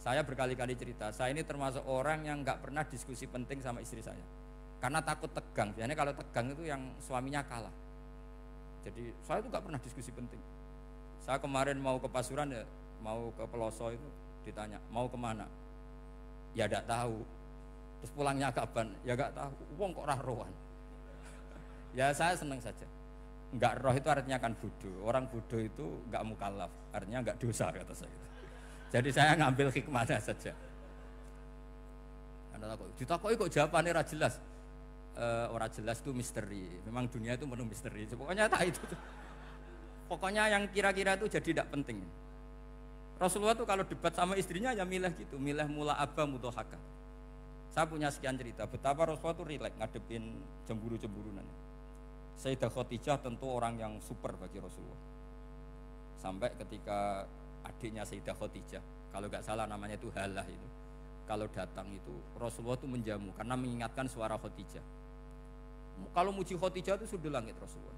[SPEAKER 1] Saya berkali-kali cerita, saya ini termasuk orang yang nggak pernah diskusi penting sama istri saya. Karena takut tegang. Biasanya kalau tegang itu yang suaminya kalah. Jadi saya itu nggak pernah diskusi penting. Saya kemarin mau ke Pasuruan ya, mau ke Peloso itu ditanya, mau kemana? Ya tidak tahu. Terus pulangnya kapan? Ya nggak tahu. Wong kok roh-rohan. Ya saya senang saja. Nggak roh itu artinya kan bodoh. Orang bodoh itu nggak mukallaf, artinya nggak dosa kata saya. Jadi saya ngambil hikmahnya saja. Anda takut, ditakoi kok jawabannya ora jelas. Orang jelas itu misteri. Memang dunia itu penuh misteri. Pokoknya tak itu. Pokoknya yang kira-kira itu jadi tidak penting. Rasulullah tuh kalau debat sama istrinya ya milih gitu, milih mula abba mudhahaka. Saya punya sekian cerita betapa Rasulullah tuh rileks ngadepin cemburu-cemburunan. Sayyidah Khadijah tentu orang yang super bagi Rasulullah. Sampai ketika adiknya Sayyidah Khadijah, kalau nggak salah namanya itu Halah itu, kalau datang itu Rasulullah tuh menjamu karena mengingatkan suara Khadijah. Kalau muji Khadijah itu sudah langit Rasulullah.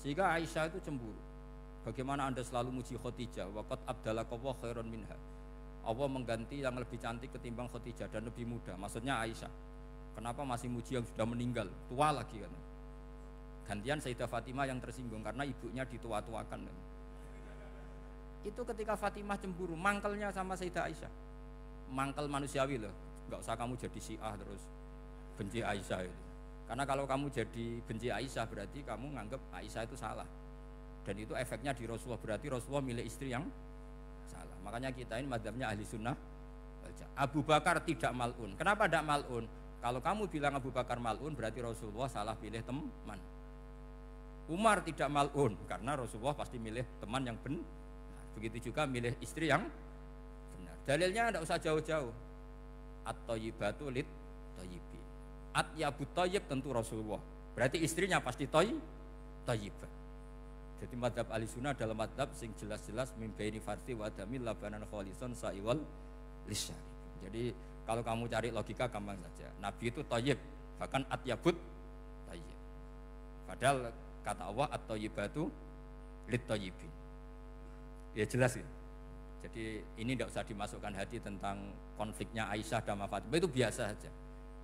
[SPEAKER 1] Sehingga Aisyah itu cemburu. Bagaimana Anda selalu muji Khadijah? Waqad abdalakallahu khairan minha. Allah mengganti yang lebih cantik ketimbang Khadijah dan lebih muda. Maksudnya Aisyah. Kenapa masih muji yang sudah meninggal? Tua lagi kan. Gantian Sayyidah Fatimah yang tersinggung karena ibunya ditua-tuakan. Itu ketika Fatimah cemburu, mangkelnya sama Sayyidah Aisyah. Mangkel manusiawi loh. Enggak usah kamu jadi Syiah terus benci Aisyah itu. Karena kalau kamu jadi benci Aisyah berarti kamu nganggap Aisyah itu salah. Dan itu efeknya di Rasulullah, berarti Rasulullah milih istri yang salah. Makanya kita ini madzhabnya ahli sunnah. Abu Bakar tidak mal'un. Kenapa tidak mal'un? Kalau kamu bilang Abu Bakar mal'un berarti Rasulullah salah pilih teman. Umar tidak mal'un karena Rasulullah pasti milih teman yang benar. Begitu juga milih istri yang benar. Dalilnya tidak usah jauh-jauh. At-thayyibatu lit-thayyibin. At-yabut thayyib tentu Rasulullah. Berarti istrinya pasti thayyibah. Jadi madzhab ahli sunnah adalah madzhab sing jelas-jelas min baini farsi wa damil labanan khalisan sa'iwal lisyari. Jadi kalau kamu cari logika gampang saja. Nabi itu thayyib, bahkan at-yabut thayyib. Padahal kata Allah at-thayyibatu lit-thayyibin. Ya jelas ya. Jadi ini tidak usah dimasukkan hati tentang konfliknya Aisyah dan Fatimah, itu biasa saja.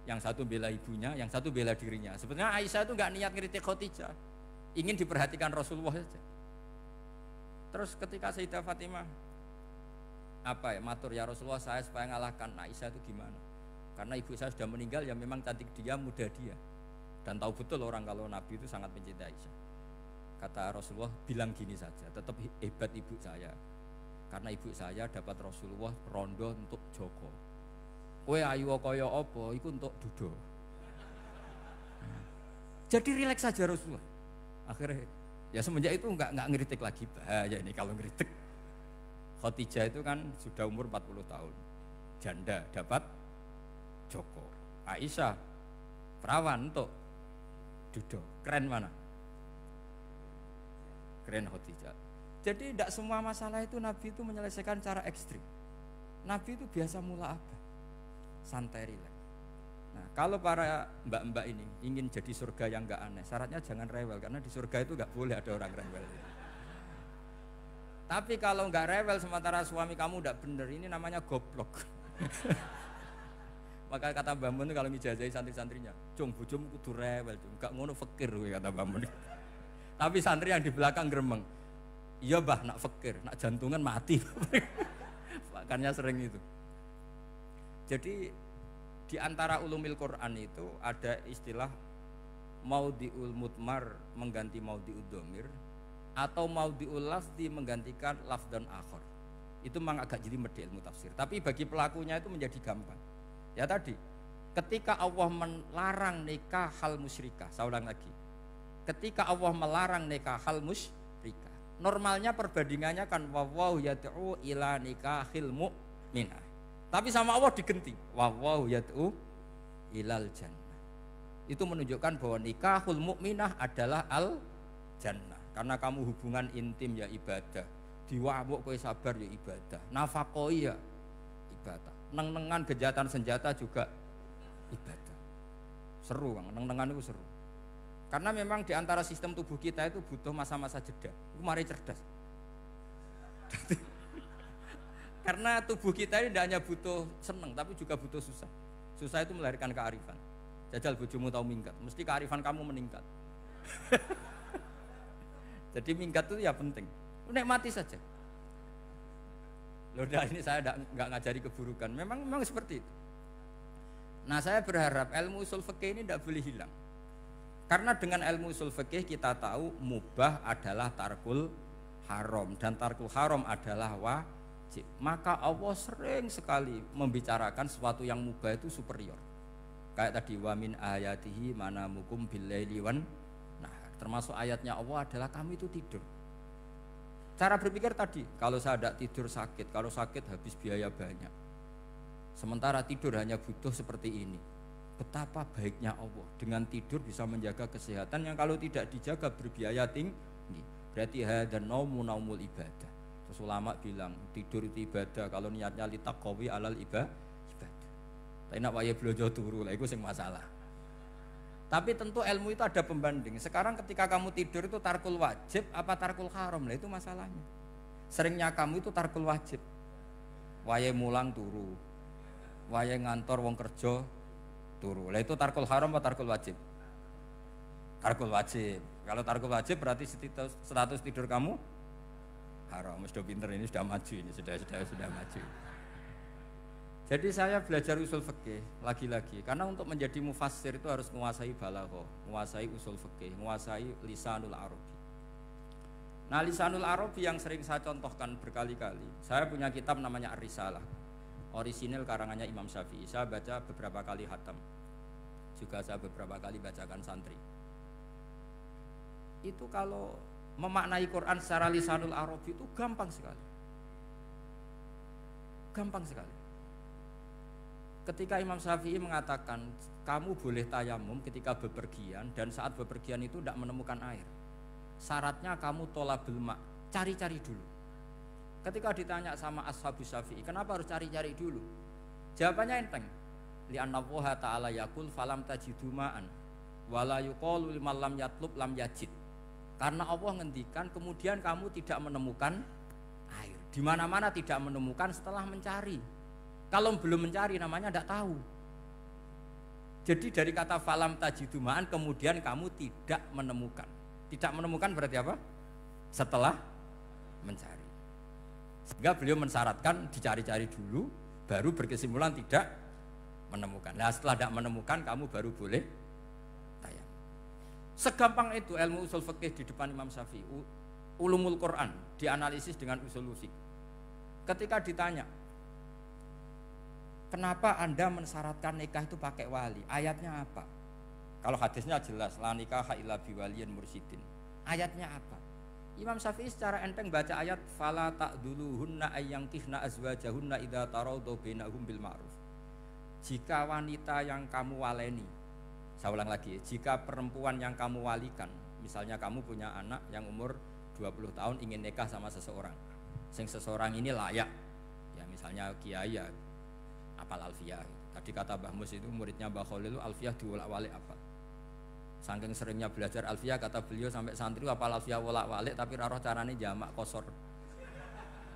[SPEAKER 1] Yang satu bela ibunya, yang satu bela dirinya. Sebenarnya Aisyah itu nggak niat ngeritik Khadijah, ingin diperhatikan Rasulullah saja. Terus ketika Sayyidah Fatimah matur ya Rasulullah, saya supaya ngalahkan Aisyah itu gimana? Karena ibu saya sudah meninggal, ya memang cantik dia, muda dia, dan tahu betul orang kalau Nabi itu sangat mencintai Aisyah. Kata Rasulullah, bilang gini saja, tetap hebat ibu saya, karena ibu saya dapat Rasulullah rondo untuk Joko. Kowe ayu kaya apa iku untuk dudo. Jadi rileks saja Rasulullah. Akhirnya ya semenjak itu enggak ngeritik lagi. Bahaya ini kalau ngeritik. Khadijah itu kan sudah umur 40 tahun. Janda dapat Joko. Aisyah perawan untuk dudo. Keren mana? Keren Khadijah. Jadi tidak semua masalah itu Nabi itu menyelesaikan cara ekstrim. Nabi itu biasa mula apa? Santai rileks. Nah, kalau para mbak-mbak ini ingin jadi surga yang enggak aneh, syaratnya jangan rewel, karena di surga itu enggak boleh ada orang rewel. Tapi kalau enggak rewel sementara suami kamu enggak bener, ini namanya goblok. Maka kata Mbah Mun kalau ngijazahi santri-santrinya, "Cung, bojomu kudu rewel, cung. Enggak ngono fakir," kata Mbah Mun. Tapi santri yang di belakang gremeng, "Iya, Mbah, nak fakir, nak jantungan mati." Makanya sering itu. Jadi di antara ulumil Quran itu ada istilah maudhi'ul mudmar mengganti maudhi'ud dhamir atau maudhi'ul lafzi menggantikan lafdan akhar. Itu memang agak jadi medel ilmu tafsir. Tapi bagi pelakunya itu menjadi gampang. Ya tadi Ketika Allah melarang nikah hal musyrikah, saya ulang lagi. Ketika Allah melarang nikah hal musyrikah, normalnya perbandingannya kan wallahu yad'u ila nikahil mu'minah. Tapi sama Allah digenti, wallahu yad'u ilal jannah. Itu menunjukkan bahwa nikahul mu'minah adalah al jannah. Karena kamu hubungan intim ya ibadah, diwamuk kowe sabar ya ibadah, nafakoi ya ibadah, neng-nengan gejatan senjata juga ibadah. Seru Kang, neng-nengan itu seru. Karena memang di antara sistem tubuh kita itu butuh masa-masa jeda. Itu mari cerdas. Karena tubuh kita ini tidak hanya butuh seneng, tapi juga butuh susah. Susah itu melahirkan kearifan. Jajal bojomu tahu minggat, mesti kearifan kamu meningkat. Jadi minggat itu ya penting. Nikmati saja. Loh, ini saya nggak ngajari keburukan. Memang seperti itu. Nah, saya berharap ilmu usul fikih ini tidak boleh hilang. Karena dengan ilmu usul fikih kita tahu mubah adalah tarkul haram dan tarkul haram adalah wajib. Maka Allah sering sekali membicarakan sesuatu yang mubah itu superior. Kayak tadi wa min ayatihi manamukum billaili wan nahar. Termasuk ayatnya Allah adalah kamu itu tidur. Cara berpikir tadi, kalau saya tidak tidur sakit, kalau sakit habis biaya banyak. Sementara tidur hanya butuh seperti ini. Betapa baiknya Allah dengan tidur bisa menjaga kesehatan yang kalau tidak dijaga berbiaya tinggi. Berarti hadan naumu naumul ibadah. Terus ulama bilang tidur itu ibadah kalau niatnya litaqawi alal ibadah. Tapi nak wae blojo turu lah itu sing masalah. Tapi tentu ilmu itu ada pembanding. Sekarang ketika kamu tidur itu tarkul wajib apa tarkul haram lah itu masalahnya. Seringnya kamu itu tarkul wajib. Wae mulang turu. Wae ngantor wong kerja turu. Lah itu tarkul haram atau tarkul wajib? Tarkul wajib. Kalau tarkul wajib berarti status tidur kamu haram. Sudah pinter ini, sudah maju ini, sudah maju. Jadi saya belajar usul fikih lagi-lagi karena untuk menjadi mufassir itu harus menguasai balaghah, menguasai usul fikih, menguasai lisanul arabi. Nah, lisanul arabi yang sering saya contohkan berkali-kali. Saya punya kitab namanya Ar-Risalah. Orisinil karangannya Imam Syafi'i. Saya baca beberapa kali khatam. Juga saya beberapa kali bacakan santri. Itu kalau memaknai Quran secara lisanul arabi itu gampang sekali. Gampang sekali. Ketika Imam Syafi'i mengatakan kamu boleh tayamum ketika bepergian dan saat bepergian itu tidak menemukan air. Syaratnya kamu tolabul ma, cari-cari dulu. Ketika ditanya sama ashabus Syafi'i, kenapa harus cari-cari dulu? Jawabannya enteng. Li'anna Allah ta'ala yaqul falam tajidu ma'an wala yuqalu liman lam yatlub lam yajid. Karena Allah ngendikan kemudian kamu tidak menemukan air. Di mana-mana tidak menemukan setelah mencari. Kalau belum mencari namanya tidak tahu. Jadi dari kata falam tajidu ma'an kemudian kamu tidak menemukan. Tidak menemukan berarti apa? Setelah mencari. Sehingga beliau mensyaratkan dicari-cari dulu, baru berkesimpulan tidak menemukan. Nah setelah tidak menemukan, kamu baru boleh tayang. Segampang itu ilmu usul fikih di depan Imam Syafi'i. Ulumul Quran dianalisis dengan usul fikih. Ketika ditanya, kenapa Anda mensyaratkan nikah itu pakai wali? Ayatnya apa? Kalau hadisnya jelas, la nikaha illa biwaliyin mursyidin. Ayatnya apa? Imam Syafi'i secara enteng baca ayat fala ta'duluhunna ayyankihna azwajahunna idza tarawdaw bainahum bil ma'ruf. Jika wanita yang kamu waleni, saya ulang lagi, jika perempuan yang kamu walikan, misalnya kamu punya anak yang umur 20 tahun ingin nikah sama seseorang. Sing seseorang ini layak. Ya misalnya kiai ya apal alfiyah. Tadi kata Mbah Mus itu muridnya Mbah Khalil alfiyah diwolak-walik apa? Saking seringnya belajar alfiyah kata beliau sampai santri apal alfiyah wolak-walik tapi ora roh carane jamak kosor.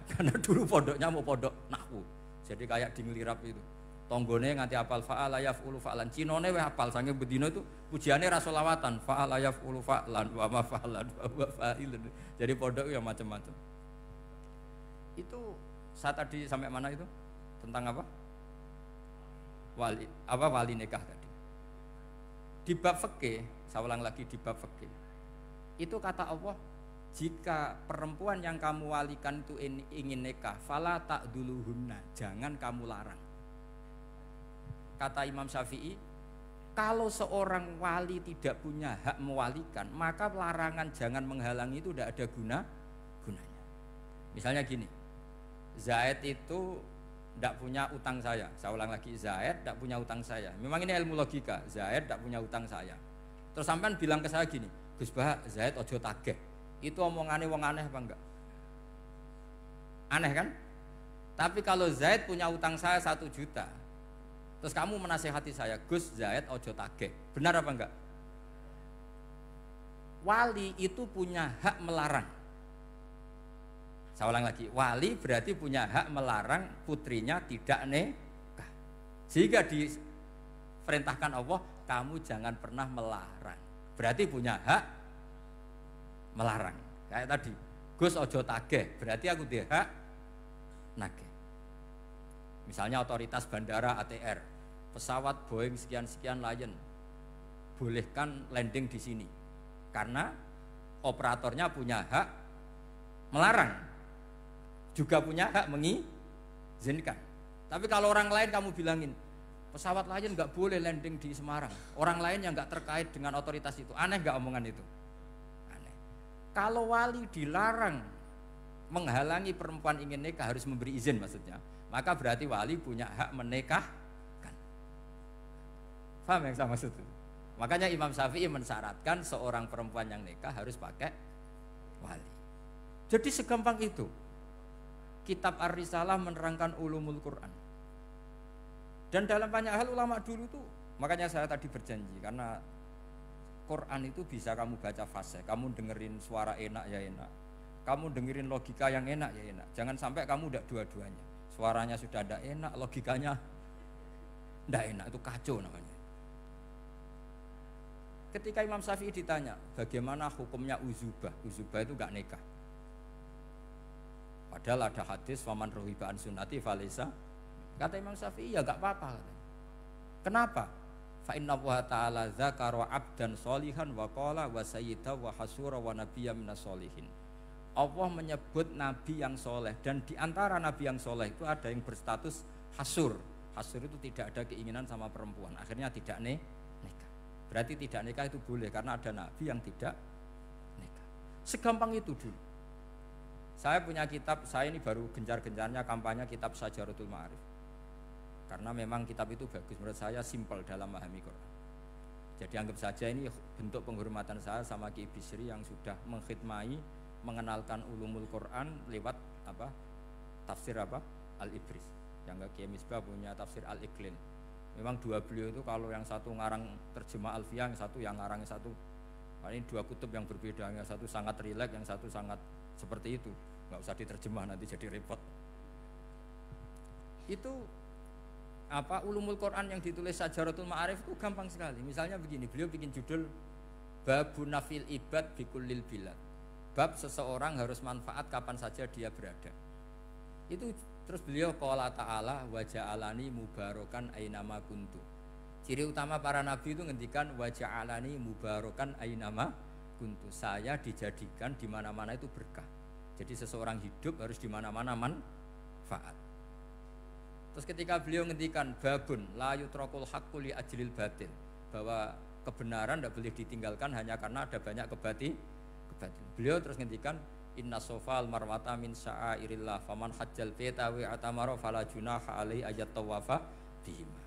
[SPEAKER 1] Karena dulu pondoknya mau pondok nahwu. Jadi kayak di nglirap itu. Tonggone nganti apal fa'ala yaf'ulu fa'lan. Cinone wis apal saking bedino itu pujiane ra selawatan. Fa'ala yaf'ulu fa'lan wa ma fa'lan wa fa'ilun. Jadi pondok ya macam-macam. Itu saya tadi sampai mana itu? Tentang apa? Wali nikah tadi. Di bab fikih, saya ulang lagi di bab fikih. Itu kata Allah, jika perempuan yang kamu walikan itu ingin nikah, fala ta'duluhunna, jangan kamu larang. kata Imam Syafi'i, kalau seorang wali tidak punya hak mewalikan, maka larangan jangan menghalangi itu tidak ada gunanya. Misalnya gini, Zaid itu tidak punya utang saya ulang lagi, Zaid tidak punya utang saya. Memang ini ilmu logika, Zaid tidak punya utang saya. Terus sampean bilang ke saya gini, Gus Bah, Zaid ojo tageh. Itu omongannya wong aneh apa enggak? Aneh kan? Tapi kalau Zaid punya utang saya 1 juta, terus kamu menasehati saya, Gus, Zaid ojo tageh, benar apa enggak? Wali itu punya hak melarang. Saya ulang lagi, wali berarti punya hak melarang putrinya tidak nikah. Sehingga diperintahkan Allah, kamu jangan pernah melarang. Berarti punya hak melarang. Kayak tadi, Gus ojo tageh, berarti aku dia hak nageh. Misalnya otoritas bandara ATR, pesawat Boeing sekian-sekian Lion, bolehkan landing di sini. Karena operatornya punya hak melarang, juga punya hak mengizinkan. Tapi kalau orang lain kamu bilangin, pesawat Lion nggak boleh landing di Semarang, orang lain yang nggak terkait dengan otoritas itu, aneh nggak omongan itu? Aneh. Kalau wali dilarang menghalangi perempuan ingin nikah, harus memberi izin maksudnya, maka berarti wali punya hak menikahkan. Paham yang saya maksud itu? Makanya Imam Syafi'i mensyaratkan seorang perempuan yang nikah harus pakai wali. Jadi segampang itu. Kitab Ar-Risalah menerangkan ulumul Quran. Dan dalam banyak hal ulama dulu tuh, makanya saya tadi berjanji, karena Quran itu bisa kamu baca fasih, kamu dengerin suara enak ya enak, kamu dengerin logika yang enak ya enak. Jangan sampai kamu udah dua-duanya. Suaranya sudah ada enak, logikanya tidak enak, itu kacau namanya. Ketika Imam Syafi'i ditanya, bagaimana hukumnya uzubah? Uzubah itu gak nikah. Padahal ada hadis faman rohiba an sunnati falesa. Kata Imam Syafi'i, ya gak apa-apa. Kenapa? Fa inna wa ta'ala dzakara 'abdan sholihan wa qala wa sayyida wa hasura wa nabiyya minas sholihin. Allah menyebut nabi yang soleh, dan di antara nabi yang soleh itu ada yang berstatus hasur. Hasur itu tidak ada keinginan sama perempuan, akhirnya tidak nikah. Berarti tidak nikah itu boleh karena ada nabi yang tidak nikah. Segampang itu dulu. Saya punya kitab, saya ini baru gencar-gencarnya kampanye kitab Syajaratul Ma'arif. Karena memang kitab itu bagus, menurut saya simpel dalam memahami Quran. Jadi anggap saja ini bentuk penghormatan saya sama Ki Bisri yang sudah mengkhidmai, mengenalkan ulumul Quran lewat tafsir Al-Ibris. Yang Ki Misbah punya tafsir Al-Iqlin. Memang dua beliau itu, kalau yang satu ngarang terjemah Alfiyah, yang satu yang ngarang satu. Ini dua kutub yang berbeda, yang satu sangat rileks, yang satu sangat seperti itu. Nggak usah diterjemah nanti jadi repot. Itu ulumul Quran yang ditulis Syajaratul Ma'arif itu gampang sekali. Misalnya begini, beliau bikin judul Babun Nafil Ibad Bikullil Bilad. Bab seseorang harus manfaat kapan saja dia berada. Itu terus beliau qala ta'ala wa ja'alani mubarakan ainama kuntu. Ciri utama para nabi itu ngendikan wa ja'alani mubarakan ainama kuntu. Saya dijadikan di mana-mana itu berkah. Jadi seseorang hidup harus di mana-mana manfaat. Terus ketika beliau ngendikan babun la yutrakul haqqu li ajlil batil, bahwa kebenaran tidak boleh ditinggalkan hanya karena ada banyak kebatilan. Beliau terus ngendikan inna sofal marwata min sya'airillah faman hajjal baita wa atamara fala junaha alai ayat tawafa bihima.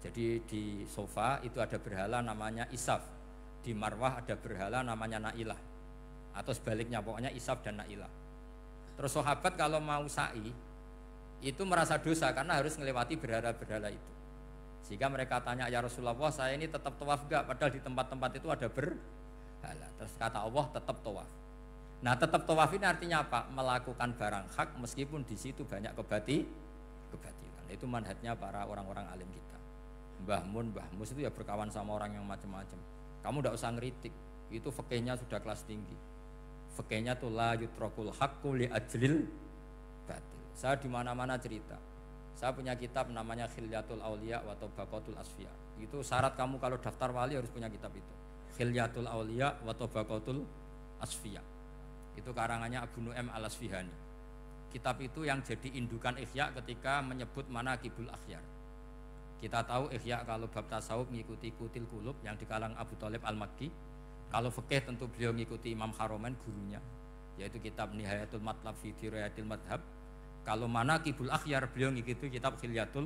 [SPEAKER 1] Jadi di Sofa itu ada berhala namanya Isaf, di Marwah ada berhala namanya Nailah, atau sebaliknya, pokoknya Isaf dan Nailah. Terus sahabat kalau mau sa'i itu merasa dosa karena harus melewati berhala-berhala itu, sehingga mereka tanya, ya Rasulullah, saya ini tetap tawaf enggak, padahal di tempat-tempat itu ada berhala. Terus kata Allah, tetap tawaf. Nah, tetap tawaf ini artinya apa? Melakukan barang hak meskipun di situ banyak kebatilan. Itu manhajnya para orang-orang alim kita. Mbah Mun, Mbah Mus itu ya berkawan sama orang yang macam-macam. Kamu tidak usah ngeritik, itu fikihnya sudah kelas tinggi. Fikihnya tuh la yutrakul haqqu li ajlil batil. Saya di mana-mana cerita. Saya punya kitab namanya Khilyatul Auliya wa Tabaqatul Asfiya. Itu syarat kamu kalau daftar wali harus punya kitab itu. Khilyatul Auliya wa Tabaqatul Asfiya. Itu karangannya Abu Nu'aim Al-Asfihani. Kitab itu yang jadi indukan Ihya ketika menyebut manaqibul akhyar. Kita tahu Ihya kalau bab tasawuf mengikuti Kutil Qulub yang di kalangan Abu Thalib Al-Makki. Kalau fikih tentu beliau mengikuti Imam Haromen gurunya, yaitu kitab Nihayatul Matlab fi Dirayatil Madhab. Kalau Manaqibul Akhyar beliau mengikuti kitab Khilyatul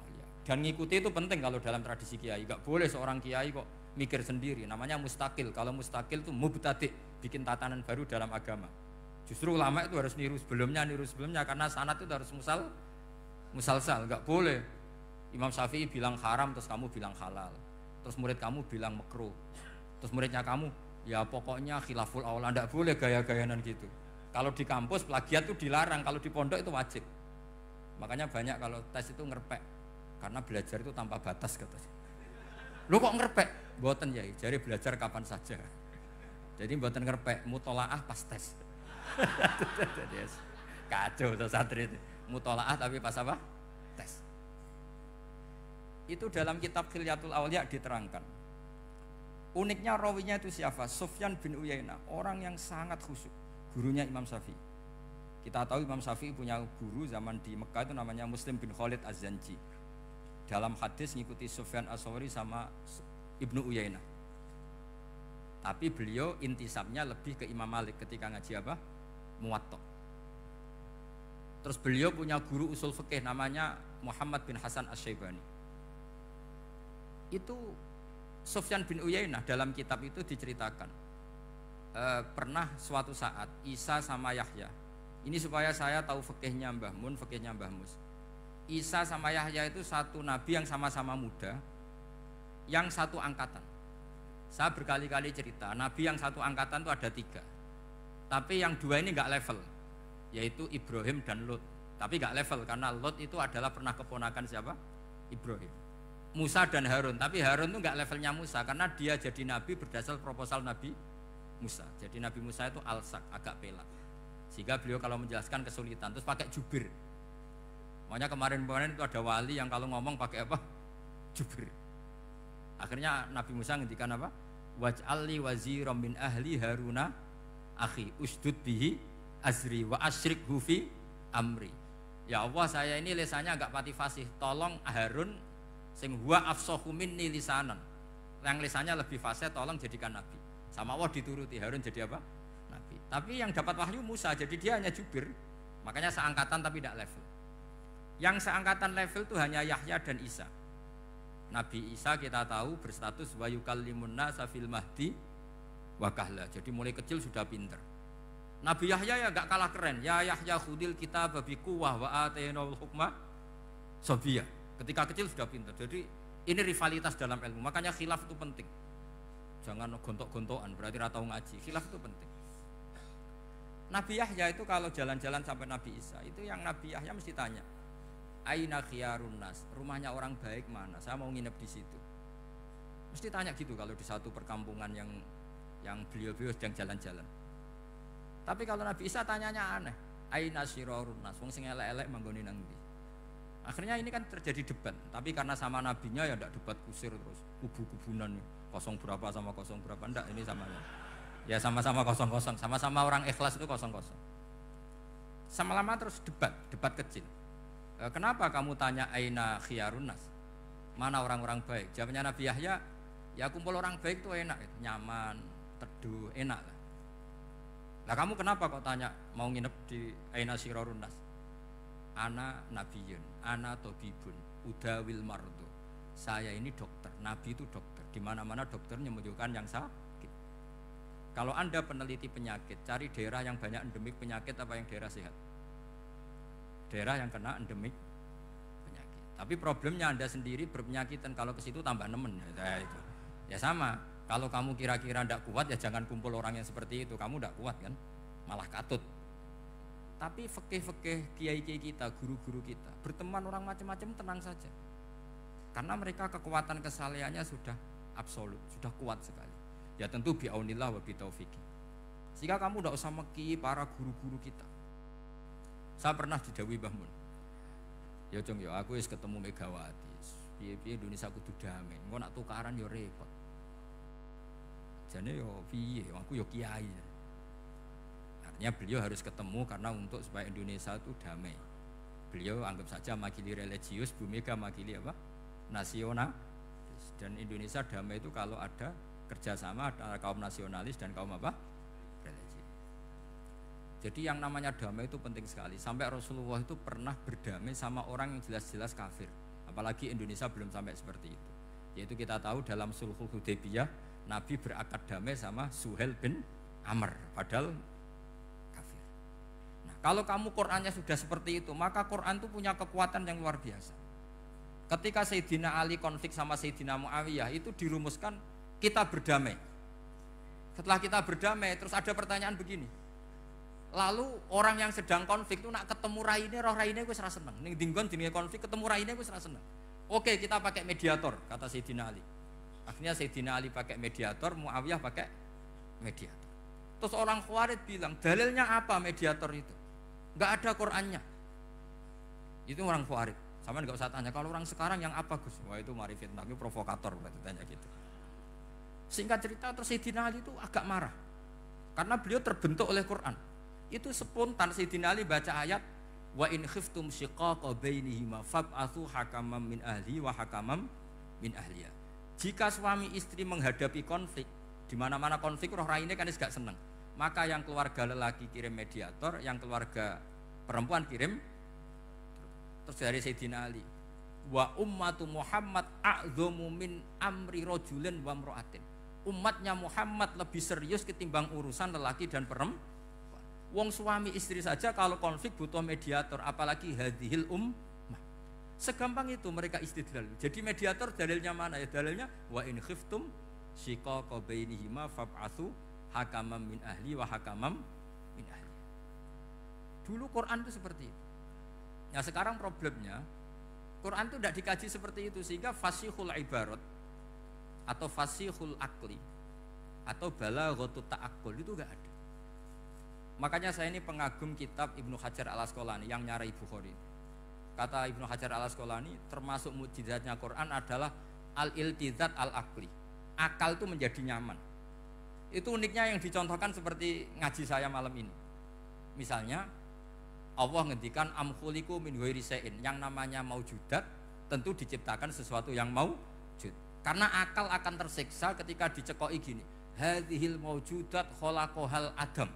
[SPEAKER 1] Auliya. Dan ngikuti itu penting kalau dalam tradisi kiai. Enggak boleh seorang kiai kok mikir sendiri, namanya mustakil. Kalau mustakil itu mubtadi', bikin tatanan baru dalam agama. Justru ulama itu harus niru sebelumnya karena sanad itu harus musalsal, enggak boleh. Imam Syafi'i bilang haram terus kamu bilang halal. Terus murid kamu bilang makruh. Terus muridnya kamu ya pokoknya khilaful aula, enggak boleh gaya-gayanan gitu. Kalau di kampus plagiat itu dilarang, kalau di pondok itu wajib. Makanya banyak kalau tes itu ngerpek. Karena belajar itu tanpa batas katanya. Lu kok ngerpek? Mboten ya, jadi belajar kapan saja. Jadi mboten ngerpek, mutolaah pas tes. Kacau tuh santri itu. Mutolaah tapi pas apa? Tes. Itu dalam kitab Khilyatul Auliya diterangkan. Uniknya rawinya itu siapa? Sufyan bin Uyainah, orang yang sangat khusyuk, gurunya Imam Syafi'i. Kita tahu Imam Syafi'i punya guru zaman di Mekah itu namanya Muslim bin Khalid Az-Zanji. Dalam hadis ngikuti Sufyan As-Sawri sama Ibnu Uyainah. Tapi beliau intisabnya lebih ke Imam Malik ketika ngaji apa? Muwatta. Terus beliau punya guru usul fikih namanya Muhammad bin Hasan Asy-Syaibani. Itu Sufyan bin Uyainah dalam kitab itu diceritakan pernah suatu saat Isa sama Yahya, ini supaya saya tahu fikihnya Mbah Mun, fikihnya Mbah Mus. Isa sama Yahya itu satu nabi yang sama-sama muda, yang satu angkatan. Saya berkali-kali cerita, nabi yang satu angkatan itu ada 3, tapi yang 2 ini nggak level, yaitu Ibrahim dan Lut. Tapi nggak level karena Lut itu adalah pernah keponakan siapa? Ibrahim. Musa dan Harun, tapi Harun itu nggak levelnya Musa karena dia jadi nabi berdasar proposal Nabi Musa. Jadi Nabi Musa itu alsak, agak pelak, sehingga beliau kalau menjelaskan kesulitan, terus pakai jubir. Makanya kemarin-kemarin itu ada wali yang kalau ngomong pakai apa? Jubir. Akhirnya Nabi Musa ngendikan apa? Waj'alli waziram min ahli Haruna akhi usdud bihi azri wa asyrikhu fi amri. Ya Allah, saya ini lisannya agak pati fasih, tolong Harun sing huwa afsahu minni lisanan, yang lisannya lebih fasih tolong jadikan nabi. Sama Allah dituruti, Harun jadi apa? Nabi. Tapi yang dapat wahyu Musa, jadi dia hanya jubir. Makanya seangkatan tapi tidak level. Yang seangkatan level itu hanya Yahya dan Isa. Nabi Isa kita tahu berstatus wa yukallimun nasa fil mahdi wa kahla. Jadi mulai kecil sudah pinter. Nabi Yahya ya gak kalah keren. Ya Yahya khudil kitab bi quwwah wa atainal hukma sabiyah. Ketika kecil sudah pintar. Jadi ini rivalitas dalam ilmu. Makanya khilaf itu penting. Jangan gontok-gontokan, berarti ratau ngaji. Khilaf itu penting. Nabi Yahya itu kalau jalan-jalan sampai Nabi Isa, itu yang Nabi Yahya mesti tanya, aina khiyarun nas, rumahnya orang baik mana? Saya mau nginep di situ. Mesti tanya gitu kalau di satu perkampungan yang beliau-beliau sedang jalan-jalan. Tapi kalau Nabi Isa tanyanya aneh, aina syirarun nas, wong sing elek-elek manggone nang ndi? Akhirnya ini kan terjadi debat, tapi karena sama nabinya ya enggak debat kusir terus kubu-kubunan kosong berapa sama kosong berapa, enggak, ini samanya ya sama-sama kosong-kosong, sama-sama orang ikhlas itu kosong-kosong. Sama lama terus debat kecil. Kenapa kamu tanya aina khiyarun nas, mana orang-orang baik? Jawabnya Nabi Yahya, ya kumpul orang baik itu enak, nyaman, teduh, enak lah. Lah kamu kenapa kok tanya mau nginep di aina syirarun nas? Ana nabiyun, ana tobibun, udawil mardo. Saya ini dokter, nabi itu dokter. Di mana-mana dokter menyembuhkan yang sakit. Kalau Anda peneliti penyakit, cari daerah yang banyak endemik penyakit apa yang daerah sehat? Daerah yang kena endemik penyakit. Tapi problemnya Anda sendiri berpenyakit dan kalau ke situ tambah nemen. Ya, itu. Ya sama. Kalau kamu kira-kira tidak kuat ya jangan kumpul orang yang seperti itu. Kamu tidak kuat kan? Malah katut. Tapi fikih-fikih kiai-kiai kita, guru-guru kita, berteman orang macam-macam tenang saja. Karena mereka kekuatan kesalehannya sudah absolut, sudah kuat sekali. Ya tentu bi'aunillah wa bitaufiqi. Sehingga kamu tidak usah meki para guru-guru kita. Saya pernah didhawuhi Mbah Mun. Ya Jong, ya aku wis ketemu Megawati. Piye-piye Indonesia kudu damai. Engko nak tukaran ya repot. Jane yo piye, aku yo kiai. Artinya beliau harus ketemu karena untuk supaya Indonesia itu damai. Beliau anggap saja makili religius, Bu Mega makili apa? nasionalis. Dan Indonesia damai itu kalau ada kerjasama antara kaum nasionalis dan kaum apa? Religius. Jadi yang namanya damai itu penting sekali. Sampai Rasulullah itu pernah berdamai sama orang yang jelas-jelas kafir. Apalagi Indonesia belum sampai seperti itu. Yaitu kita tahu dalam Sulhul Hudaybiyah Nabi berakad damai sama Suhail bin Amr, padahal kafir. Nah, kalau kamu Qur'annya sudah seperti itu, maka Qur'an itu punya kekuatan yang luar biasa. Ketika Sayyidina Ali konflik sama Sayyidina Muawiyah itu dirumuskan kita berdamai. Setelah kita berdamai, terus ada pertanyaan begini. Lalu orang yang sedang konflik itu nak ketemu raine, roh raine wis ra seneng. Ning dinggon jenenge konflik ketemu raine wis ra seneng. Oke, kita pakai mediator, kata Sayyidina Ali. Akhirnya Sayyidina Ali pakai mediator, Muawiyah pakai mediator. Terus orang Khawarij bilang, dalilnya apa mediator itu? Enggak ada Qur'annya. Itu orang Khawarij. Sama enggak usah tanya, kalau orang sekarang yang apa Gus? Wah itu mari fitnah, itu provokator berarti tanya gitu. Singkat cerita terus Sayyidina Ali itu agak marah. Karena beliau terbentuk oleh Quran. Itu spontan Sayyidina Ali baca ayat wa in khiftum shiqaqa bainihima fab'atsu hakaman min ahli wa hakaman min ahliya. Jika suami istri menghadapi konflik, di mana-mana konflik roh raine kan gak seneng. Maka yang keluarga lelaki kirim mediator, yang keluarga perempuan kirim. Terus dari Sayyidina Ali, wa ummatu Muhammad a'dhamu min amri rajulin wa imra'atin. Umatnya Muhammad lebih serius ketimbang urusan lelaki dan perempuan. Wong suami istri saja kalau konflik butuh mediator, apalagi hadhil ummah. Segampang itu mereka istidlal. Jadi mediator dalilnya mana ya? Dalilnya wa in khiftum shiqaqa bainihima fab'atsu hakaman min ahli wa hakaman min ahli. Dulu Quran itu seperti itu. Nah sekarang problemnya Quran itu tidak dikaji seperti itu, sehingga fasihul ibarat atau fasihul akli atau balaghatut ta'aqqul itu enggak ada. Makanya saya ini pengagum kitab Ibnu Hajar al-Asqalani yang nyarai Bukhari. Kata Ibnu Hajar al-Asqalani, termasuk mukjizatnya Quran adalah al-iltizat al-akli. Akal itu menjadi nyaman. Itu uniknya yang dicontohkan seperti ngaji saya malam ini. Misalnya Allah ngendikan am khuliqu min ghairi syai'in, yang namanya maujudat tentu diciptakan sesuatu yang maujud. Karena akal akan tersiksa ketika dicekoki gini, hadhil maujudat khalaqahal adam.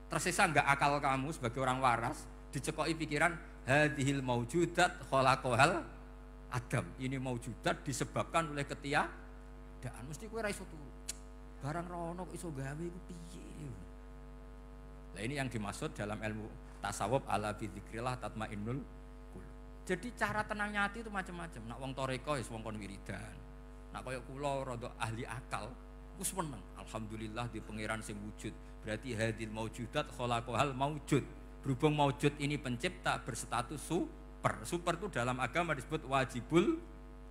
[SPEAKER 1] Tersiksa enggak akal kamu sebagai orang waras dicekoki pikiran hadhil maujudat khalaqahal adam. Ini maujudat disebabkan oleh ketiadaan. Mesti kowe ra iso turu. Barang rono kok iso gawe iku piye? Nah ini yang dimaksud dalam ilmu tasawuf ala bi dzikrillah tatmainnul qulub. Jadi cara tenangnya hati itu macam-macam. Nak wong toreko wis wong kon wiridan. Nak koyo kula rada ahli akal, wis meneng. Alhamdulillah di pangeran sing wujud. Berarti hadil maujudat khalaqahal maujud. Berhubung maujud ini pencipta berstatus super. Super itu dalam agama disebut wajibul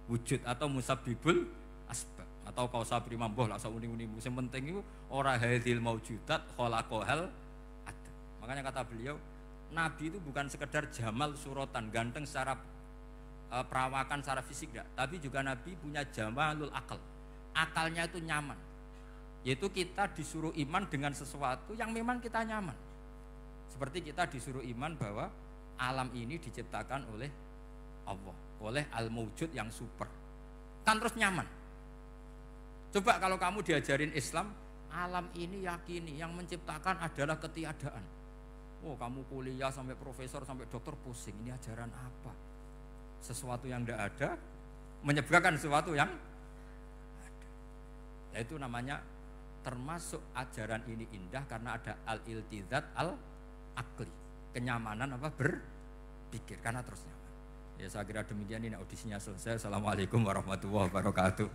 [SPEAKER 1] wujud atau musabbibul asbab atau kausa primamboh lah sauni-uni. Sing penting itu ora hadil maujudat khalaqahal adam. Makanya kata beliau, Nabi itu bukan sekedar jamal suratan, ganteng secara perawakan, secara fisik enggak, tapi juga Nabi punya jamalul akal. Akalnya itu nyaman. Yaitu kita disuruh iman dengan sesuatu yang memang kita nyaman. Seperti kita disuruh iman bahwa alam ini diciptakan oleh Allah, oleh al-mawjud yang super. Kan terus nyaman. Coba kalau kamu diajarin Islam, alam ini yakini yang menciptakan adalah ketiadaan. Oh kamu kuliah sampai profesor sampai dokter pusing, ini ajaran apa? Sesuatu yang tidak ada menyebabkan sesuatu yang ada. Yaitu namanya termasuk ajaran ini indah karena ada al-iltizat al-akli, kenyamanan apa berpikir karena terus nyaman. Ya saya kira demikian, ini audisinya selesai. Assalamualaikum warahmatullahi wabarakatuh.